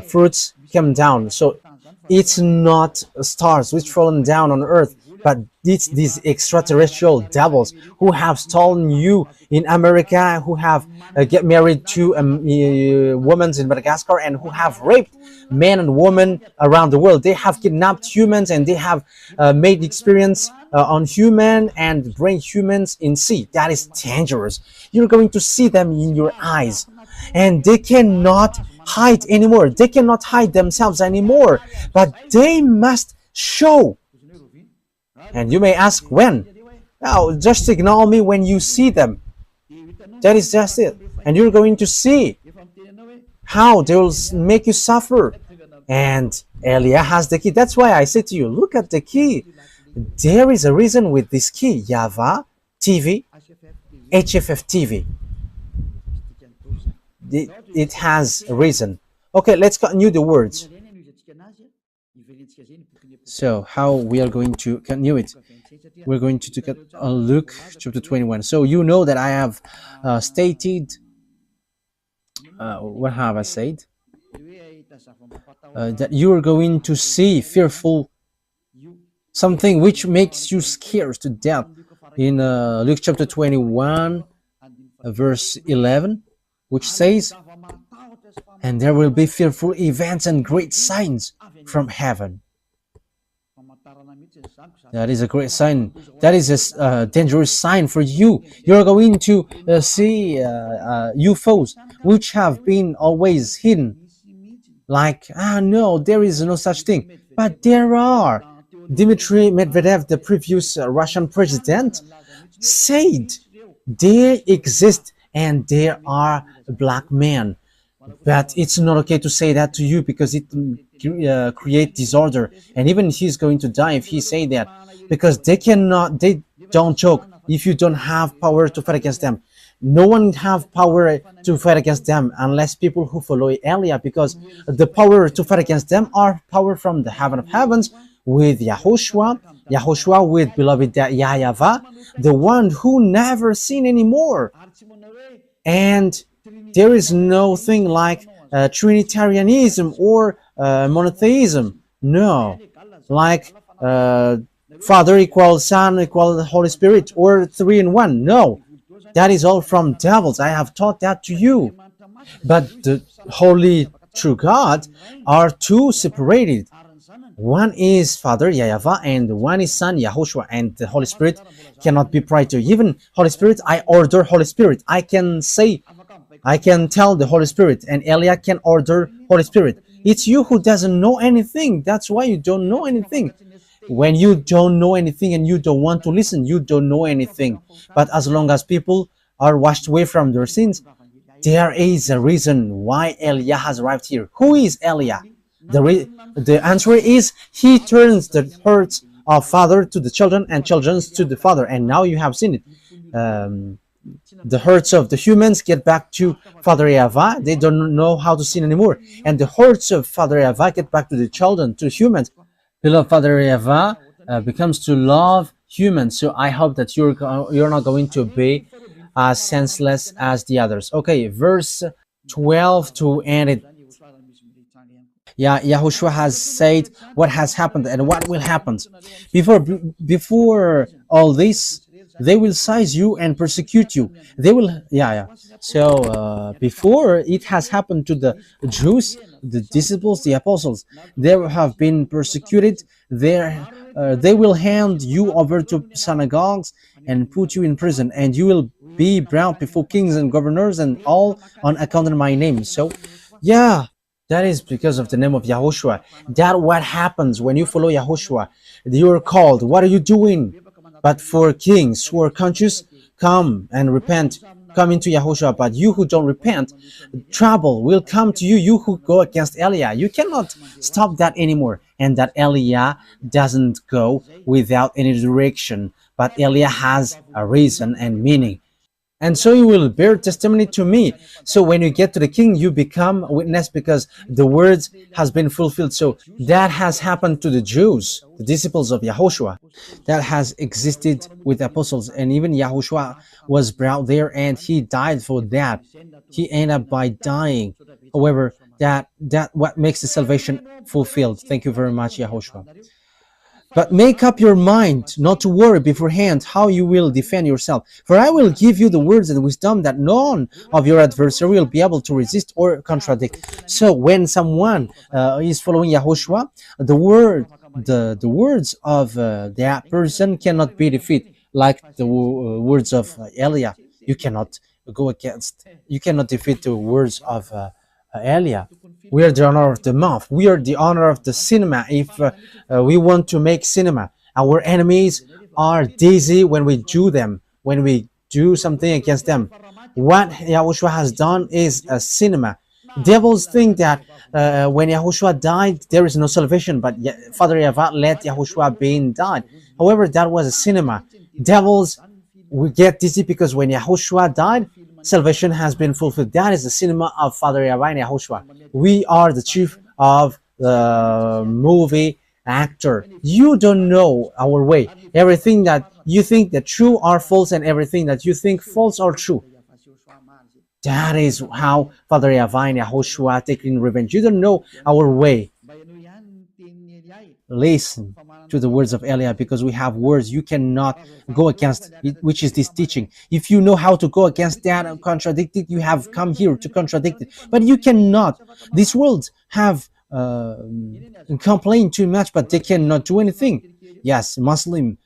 fruits come down. So it's not stars which fallen down on earth, but it's these extraterrestrial devils who have stolen you in America, who have get married to women in Madagascar, and who have raped men and women around the world. They have kidnapped humans, and they have made experience on human and bring humans in sea. That is dangerous. You're going to see them in your eyes, and they cannot hide anymore. They cannot hide themselves anymore, but they must show. And you may ask when. Now, just ignore me when you see them. That is just it. And you're going to see. How they will make you suffer. And Elia has the key. That's why I said to you, look at the key. There is a reason with this key, YAHVAH TV, HFF TV. It has a reason. Okay, let's continue the words. So how we are going to continue it? We're going to look at Luke chapter 21. So you know that I have stated, what have I said? That you are going to see fearful something which makes you scared to death in Luke chapter 21 verse 11, which says, and there will be fearful events and great signs from heaven. That is a great sign. That is a dangerous sign for you. You're going to see UFOs which have been always hidden. Like, no, there is no such thing. But there are. Dmitry Medvedev, the previous Russian president, said they exist and there are black men. But it's not okay to say that to you because it creates disorder. And even he's going to die if he say that, because they don't joke if you don't have power to fight against them. No one have power to fight against them unless people who follow Elia, because the power to fight against them are power from the heaven of heavens with YAHOSHUAH with beloved YAHVAH, the one who never seen anymore. And there is no thing like Trinitarianism or monotheism. No, like Father equals Son equals Holy Spirit or 3 in 1. No, that is all from devils. I have taught that to you. But the Holy True God are two separated. One is Father YAHVAH and one is Son YAHOSHUAH, and the Holy Spirit cannot be prior to. Even Holy Spirit, I order Holy Spirit. I can tell the Holy Spirit, and Elia can order Holy Spirit. It's you who doesn't know anything. That's why you don't know anything. When you don't know anything and you don't want to listen, you don't know anything. But as long as people are washed away from their sins, there is a reason why Elia has arrived here. Who is Elia? The answer is he turns the hearts of father to the children and children to the father. And now you have seen it. The hearts of the humans get back to Father YAHVAH. They don't know how to sin anymore. And the hearts of Father YAHVAH get back to the children, to humans. Beloved Father YAHVAH becomes to love humans. So I hope that you're not going to be as senseless as the others. Okay, verse 12 to end it. YAHOSHUAH has said what has happened and what will happen. Before all this, they will seize you and persecute you. They will, So before it has happened to the Jews, the disciples, the apostles, they have been persecuted. They will hand you over to synagogues and put you in prison, and you will be brought before kings and governors, and all on account of my name. So, that is because of the name of YAHOSHUAH. That what happens when you follow YAHOSHUAH. You are called. What are you doing? But for kings who are conscious, come and repent. Come into YAHOSHUAH. But you who don't repent, trouble will come to you. You who go against Elia. You cannot stop that anymore. And that Elia doesn't go without any direction. But Elia has a reason and meaning. And so you will bear testimony to me. So when you get to the king, you become a witness because the words has been fulfilled. So that has happened to the Jews, the disciples of YAHOSHUAH. That has existed with the apostles. And even YAHOSHUAH was brought there and he died for that. He ended up by dying. However, that what makes the salvation fulfilled. Thank you very much, YAHOSHUAH. But make up your mind not to worry beforehand how you will defend yourself. For I will give you the words and wisdom that none of your adversary will be able to resist or contradict. So when someone is following YAHOSHUAH, the words of that person cannot be defeated, like the words of Elia. You cannot defeat the words of Elia. We are the honor of the mouth. We are the honor of the cinema. If we want to make cinema, our enemies are dizzy when we do them, when we do something against them. What YAHOSHUAH has done is a cinema. Devils think that when Yahushua died, there is no salvation, but Father Yahweh let Yahushua being died. However, that was a cinema. Devils we get dizzy because when Yahushua died, salvation has been fulfilled. That is the cinema of Father Yahweh and Yahushua. We are the chief of the movie actor. You don't know our way. Everything that you think that true are false, and everything that you think false are true. That is how Father Yahweh and Yahushua taking revenge. You don't know our way. Listen to the words of Elia, because we have words you cannot go against it, which is this teaching. If you know how to go against that and contradict it, you have come here to contradict it, but you cannot. These words have complained too much, but they cannot do anything. Yes, Muslims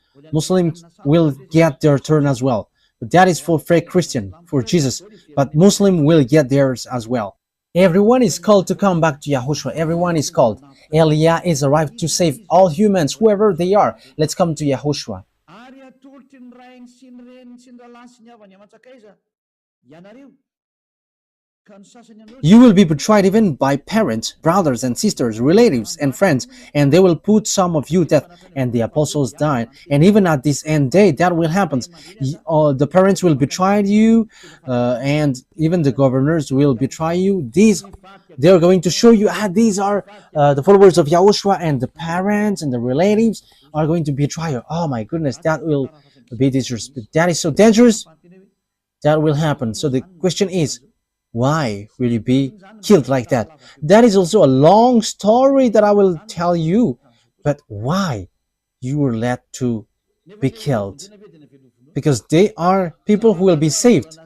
will get their turn as well, but that is for fake Christian, for Jesus, but Muslim will get theirs as well. Everyone is called to come back to Yahushua. Everyone is called. Elia is arrived to save all humans, whoever they are. Let's come to Yahushua. You will be betrayed even by parents, brothers and sisters, relatives and friends, and they will put some of you to death, and the apostles died. And even at this end day, that will happen. The parents will betray you, and even the governors will betray you. They are going to show you, these are the followers of Yahushua, and the parents and the relatives are going to betray you. Oh my goodness, that will be dangerous. But that is so dangerous. That will happen. So the question is, why will you be killed like that? That is also a long story that I will tell you. But why you were led to be killed? Because they are people who will be saved.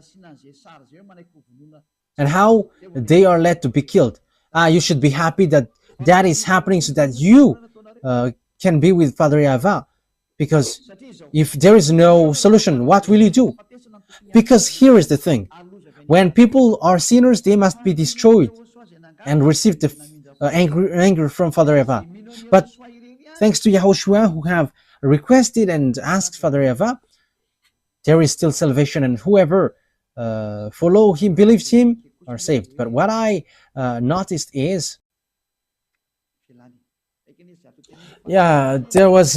And how they are led to be killed? You should be happy that that is happening so that you can be with Father YAHVAH. Because if there is no solution, what will you do? Because here is the thing. When people are sinners, they must be destroyed and receive the anger from Father YAHVAH. But thanks to YAHOSHUAH, who have requested and asked Father YAHVAH, there is still salvation, and whoever follow him, believes him, are saved. But what I noticed is, there was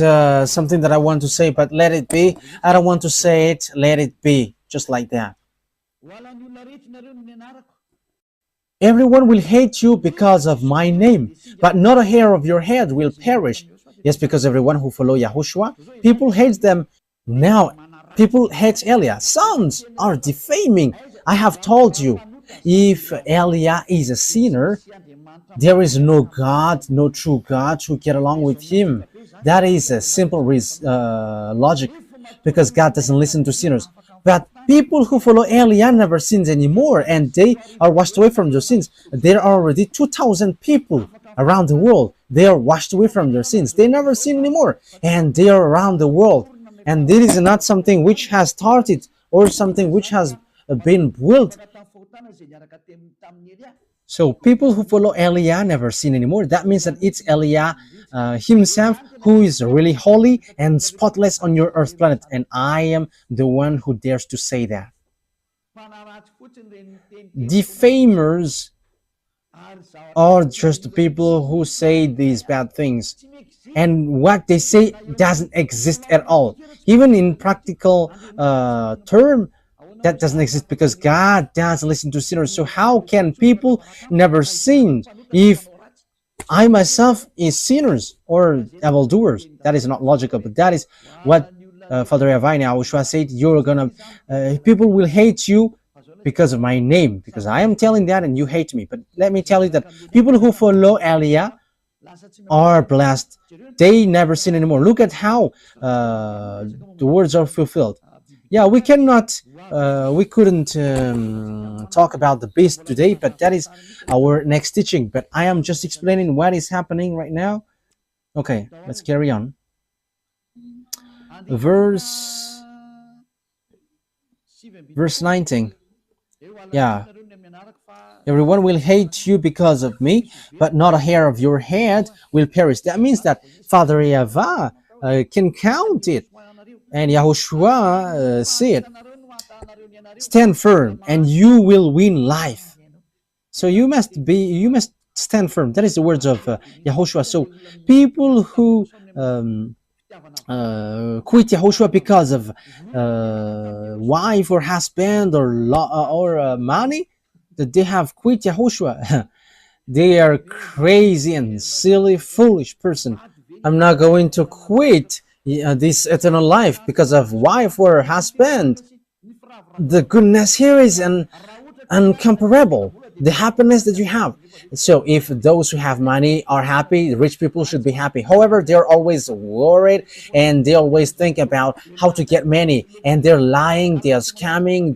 something that I want to say, but let it be. I don't want to say it. Let it be, just like that. Everyone will hate you because of my name, but not a hair of your head will perish. Yes, because everyone who follow Yahushua, people hate them. Now, people hate Elia. Sons are defaming. I have told you, if Elia is a sinner, there is no God, no true God to get along with him. That is a simple logic, because God doesn't listen to sinners. But people who follow Elia never sins anymore, and they are washed away from their sins. There are already 2,000 people around the world. They are washed away from their sins. They never sin anymore, and they are around the world. And this is not something which has started or something which has been built. So people who follow Elia never sin anymore. That means that it's Elia himself who is really holy and spotless on your earth planet, and I am the one who dares to say that. Defamers are just people who say these bad things, and what they say doesn't exist at all. Even in practical term, that doesn't exist, because God doesn't listen to sinners. So how can people never sin if I myself is sinners or evildoers? That is not logical, but that is what Father YAHVAH and YAHOSHUAH said. You're gonna people will hate you because of my name, because I am telling that and you hate me. But let me tell you that people who follow Elia are blessed. They never sin anymore. Look at how the words are fulfilled. Yeah, we couldn't talk about the beast today, but that is our next teaching. But I am just explaining what is happening right now. Okay, let's carry on. Verse 19. Yeah. Everyone will hate you because of me, but not a hair of your head will perish. That means that Father YAHVAH can count it. And YAHOSHUAH said, stand firm and you will win life. So you must stand firm. That is the words of Yahushua. So people who quit Yahushua because of wife or husband or money, that they have quit Yahushua. They are crazy and silly, foolish person. I'm not going to quit this eternal life because of wife or husband. The goodness here is uncomparable. The happiness that you have. So if those who have money are happy, rich people should be happy. However, they're always worried and they always think about how to get money, and they're lying, they are scamming,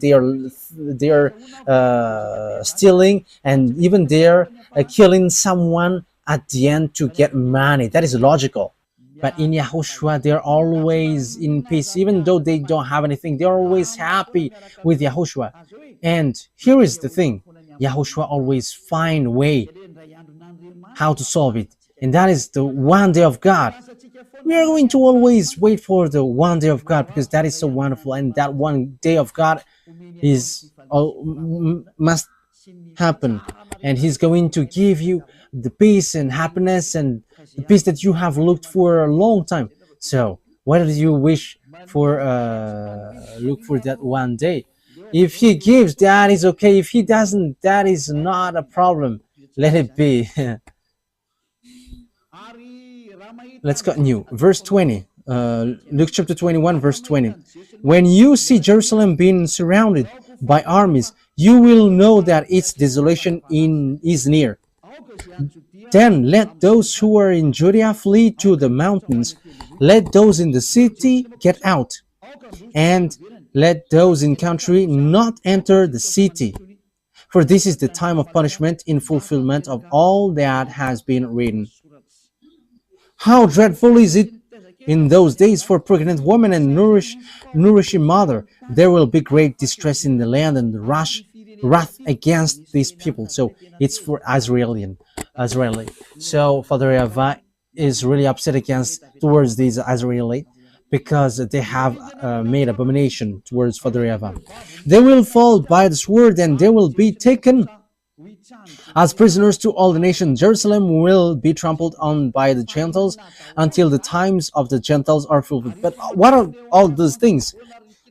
they're stealing, and even they're killing someone at the end to get money. That is logical. But in Yahushua, they're always in peace. Even though they don't have anything, they're always happy with Yahushua. And here is the thing. Yahushua always find a way how to solve it. And that is the one day of God. We are going to always wait for the one day of God because that is so wonderful. And that one day of God must happen. And He's going to give you the peace and happiness and the peace that you have looked for a long time. So what do you wish for? Look for that one day. If He gives, that is okay. If He doesn't, that is not a problem. Let it be. Let's continue. Verse 20. Luke chapter 21, verse 20. When you see Jerusalem being surrounded by armies, you will know that its desolation is near. Then let those who are in Judea flee to the mountains. Let those in the city get out. And let those in country not enter the city. For this is the time of punishment in fulfillment of all that has been written. How dreadful is it in those days for pregnant women and nourishing mother. There will be great distress in the land and wrath against these people. So it's for Israeli. So Father YAHVAH is really upset towards these Israeli because they have made abomination towards Father YAHVAH. They will fall by the sword and they will be taken as prisoners to all the nations. Jerusalem will be trampled on by the Gentiles until the times of the Gentiles are fulfilled. But what are all those things?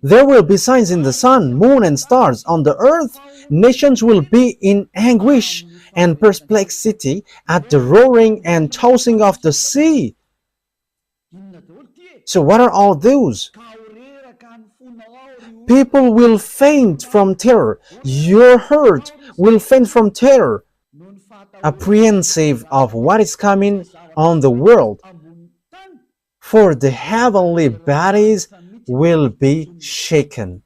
There will be signs in the sun, moon, and stars. On the earth, nations will be in anguish and perplexity at the roaring and tossing of the sea. So what are all those? People will faint from terror. Your heart will faint from terror, apprehensive of what is coming on the world. For the heavenly bodies will be shaken.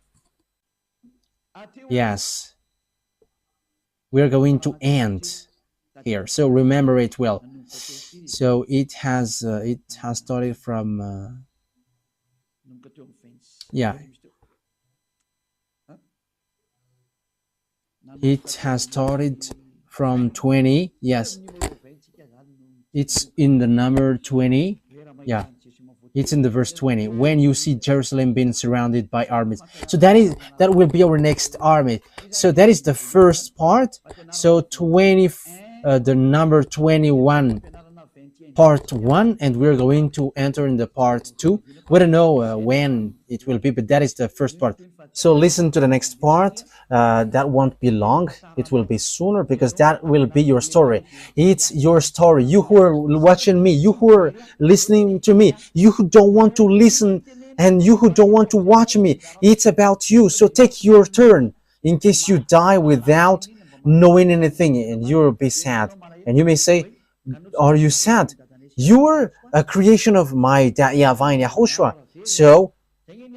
Yes, we are going to end here. So remember it well. So it has started from it has started from 20. Yes, it's in the number 20. Yeah, it's in the verse 20. When you see Jerusalem being surrounded by armies, so that will be our next army. So that is the first part. So 20, the number 21, part 1, and we're going to enter in the part 2. We don't know when it will be, but that is the first part. So listen to the next part. That won't be long. It will be sooner because that will be your story. It's your story. You who are watching me, you who are listening to me, you who don't want to listen and you who don't want to watch me, it's about you. So take your turn in case you die without knowing anything, and you'll be sad. And you may say, are you sad? You are a creation of my YAHVAH in YAHOSHUAH. So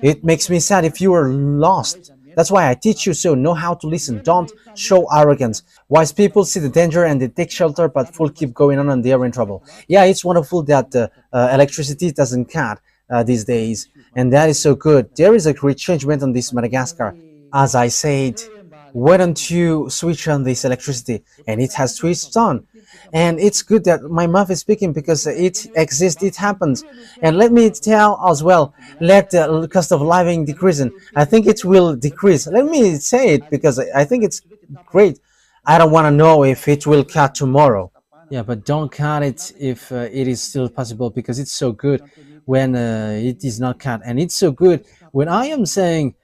it makes me sad if you are lost. That's why I teach you, so know how to listen. Don't show arrogance. Wise people see the danger and they take shelter, but fools keep going on and they are in trouble. Yeah, it's wonderful that electricity doesn't cut these days, and that is so good. There is a great changement on this Madagascar. As I said, why don't you switch on this electricity? And it has switched on. And it's good that my mouth is speaking because it exists, it happens. And let me tell as well, let the cost of living decrease. I think it will decrease. Let me say it because I think it's great. I don't want to know if it will cut tomorrow. Yeah, but don't cut it if it is still possible, because it's so good when it is not cut, and it's so good when I am saying,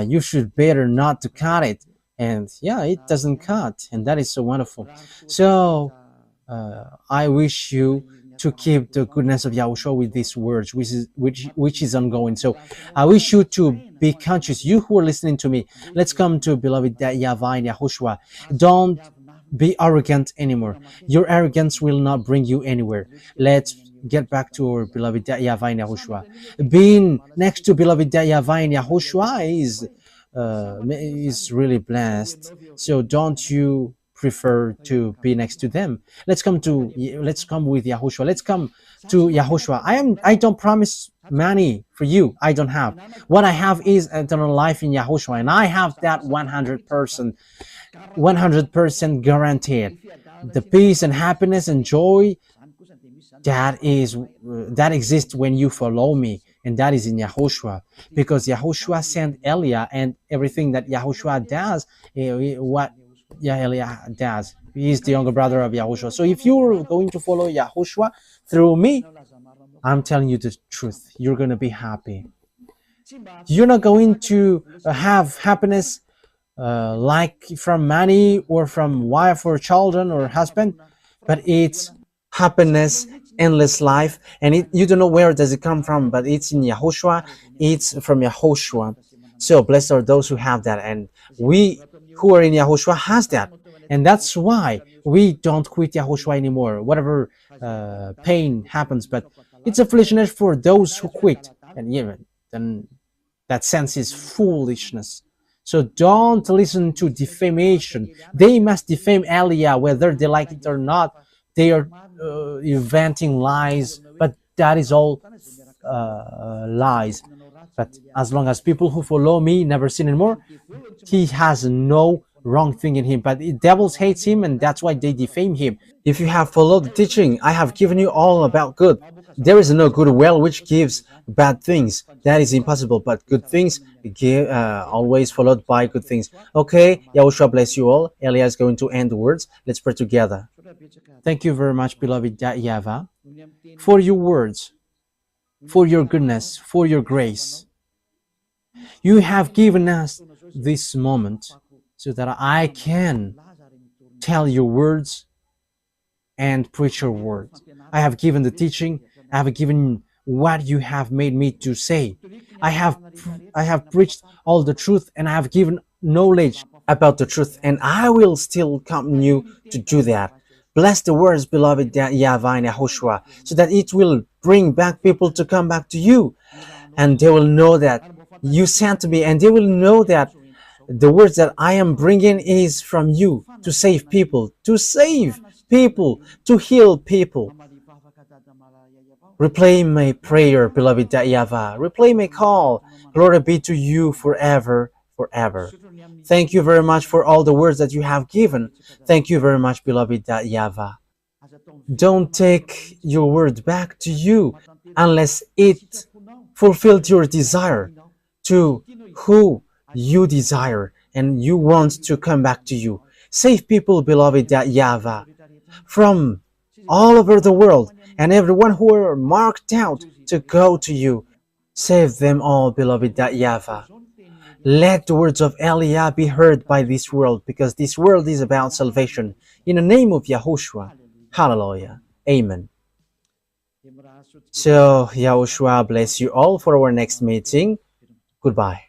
you should better not to cut it, and yeah, it doesn't cut, and that is so wonderful. So I wish you to keep the goodness of Yahushua with these words, which is ongoing. So I wish you to be conscious. You who are listening to me, let's come to beloved YAHVAH and Yahushua. Don't be arrogant anymore. Your arrogance will not bring you anywhere. Let's get back to our beloved YAHVAH and Yahushua. Being next to beloved YAHVAH and Yahushua is really blessed. So don't you prefer to be next to them? Let's come with Yahushua. Let's come to Yahushua. I don't promise money for you. I don't have. What I have is eternal life in Yahushua, and I have that 100% guaranteed. The peace and happiness and joy that exists when you follow me, and that is in Yahushua, because Yahushua sent Elia, and everything that Yahushua does, what Elia does, he is the younger brother of Yahushua. So if you're going to follow Yahushua through me, I'm telling you the truth, you're going to be happy. You're not going to have happiness like from money or from wife or children or husband, but it's happiness, endless life, and you don't know where does it come from, but it's in Yahushua. It's from Yahushua. So blessed are those who have that, and we who are in Yahushua has that, and that's why we don't quit Yahushua anymore, whatever pain happens. But it's a foolishness for those who quit, and even then that sense is foolishness. So don't listen to defamation. They must defame Elia whether they like it or not. They are inventing lies, but that is all lies. But as long as people who follow me never sin anymore, he has no wrong thing in him. But the devils hates him, and that's why they defame him. If you have followed the teaching, I have given you all about good. There is no good well which gives bad things. That is impossible. But good things always followed by good things. Okay, Yahushua bless you all. Elia is going to end the words. Let's pray together. Thank you very much, beloved YAHVAH, for your words, for your goodness, for your grace. You have given us this moment so that I can tell your words and preach your words. I have given the teaching. I have given what you have made me to say. I have preached all the truth, and I have given knowledge about the truth, and I will still continue to do that. Bless the words, beloved YAHVAH and Yahushua, so that it will bring back people to come back to you, and they will know that you sent me, and they will know that the words that I am bringing is from you, to save people, to heal people. Replay my prayer, beloved YAHVAH. Replay my call. Glory be to you forever, forever. Thank you very much for all the words that you have given. Thank you very much, beloved YAHVAH. Don't take your word back to you unless it fulfilled your desire to who you desire and you want to come back to you. Save people, beloved YAHVAH, from all over the world, and everyone who are marked out to go to you. Save them all, beloved YAHVAH. Let the words of Elia be heard by this world, because this world is about salvation. In the name of Yahushua. Hallelujah. Amen. So, Yahushua bless you all for our next meeting. Goodbye.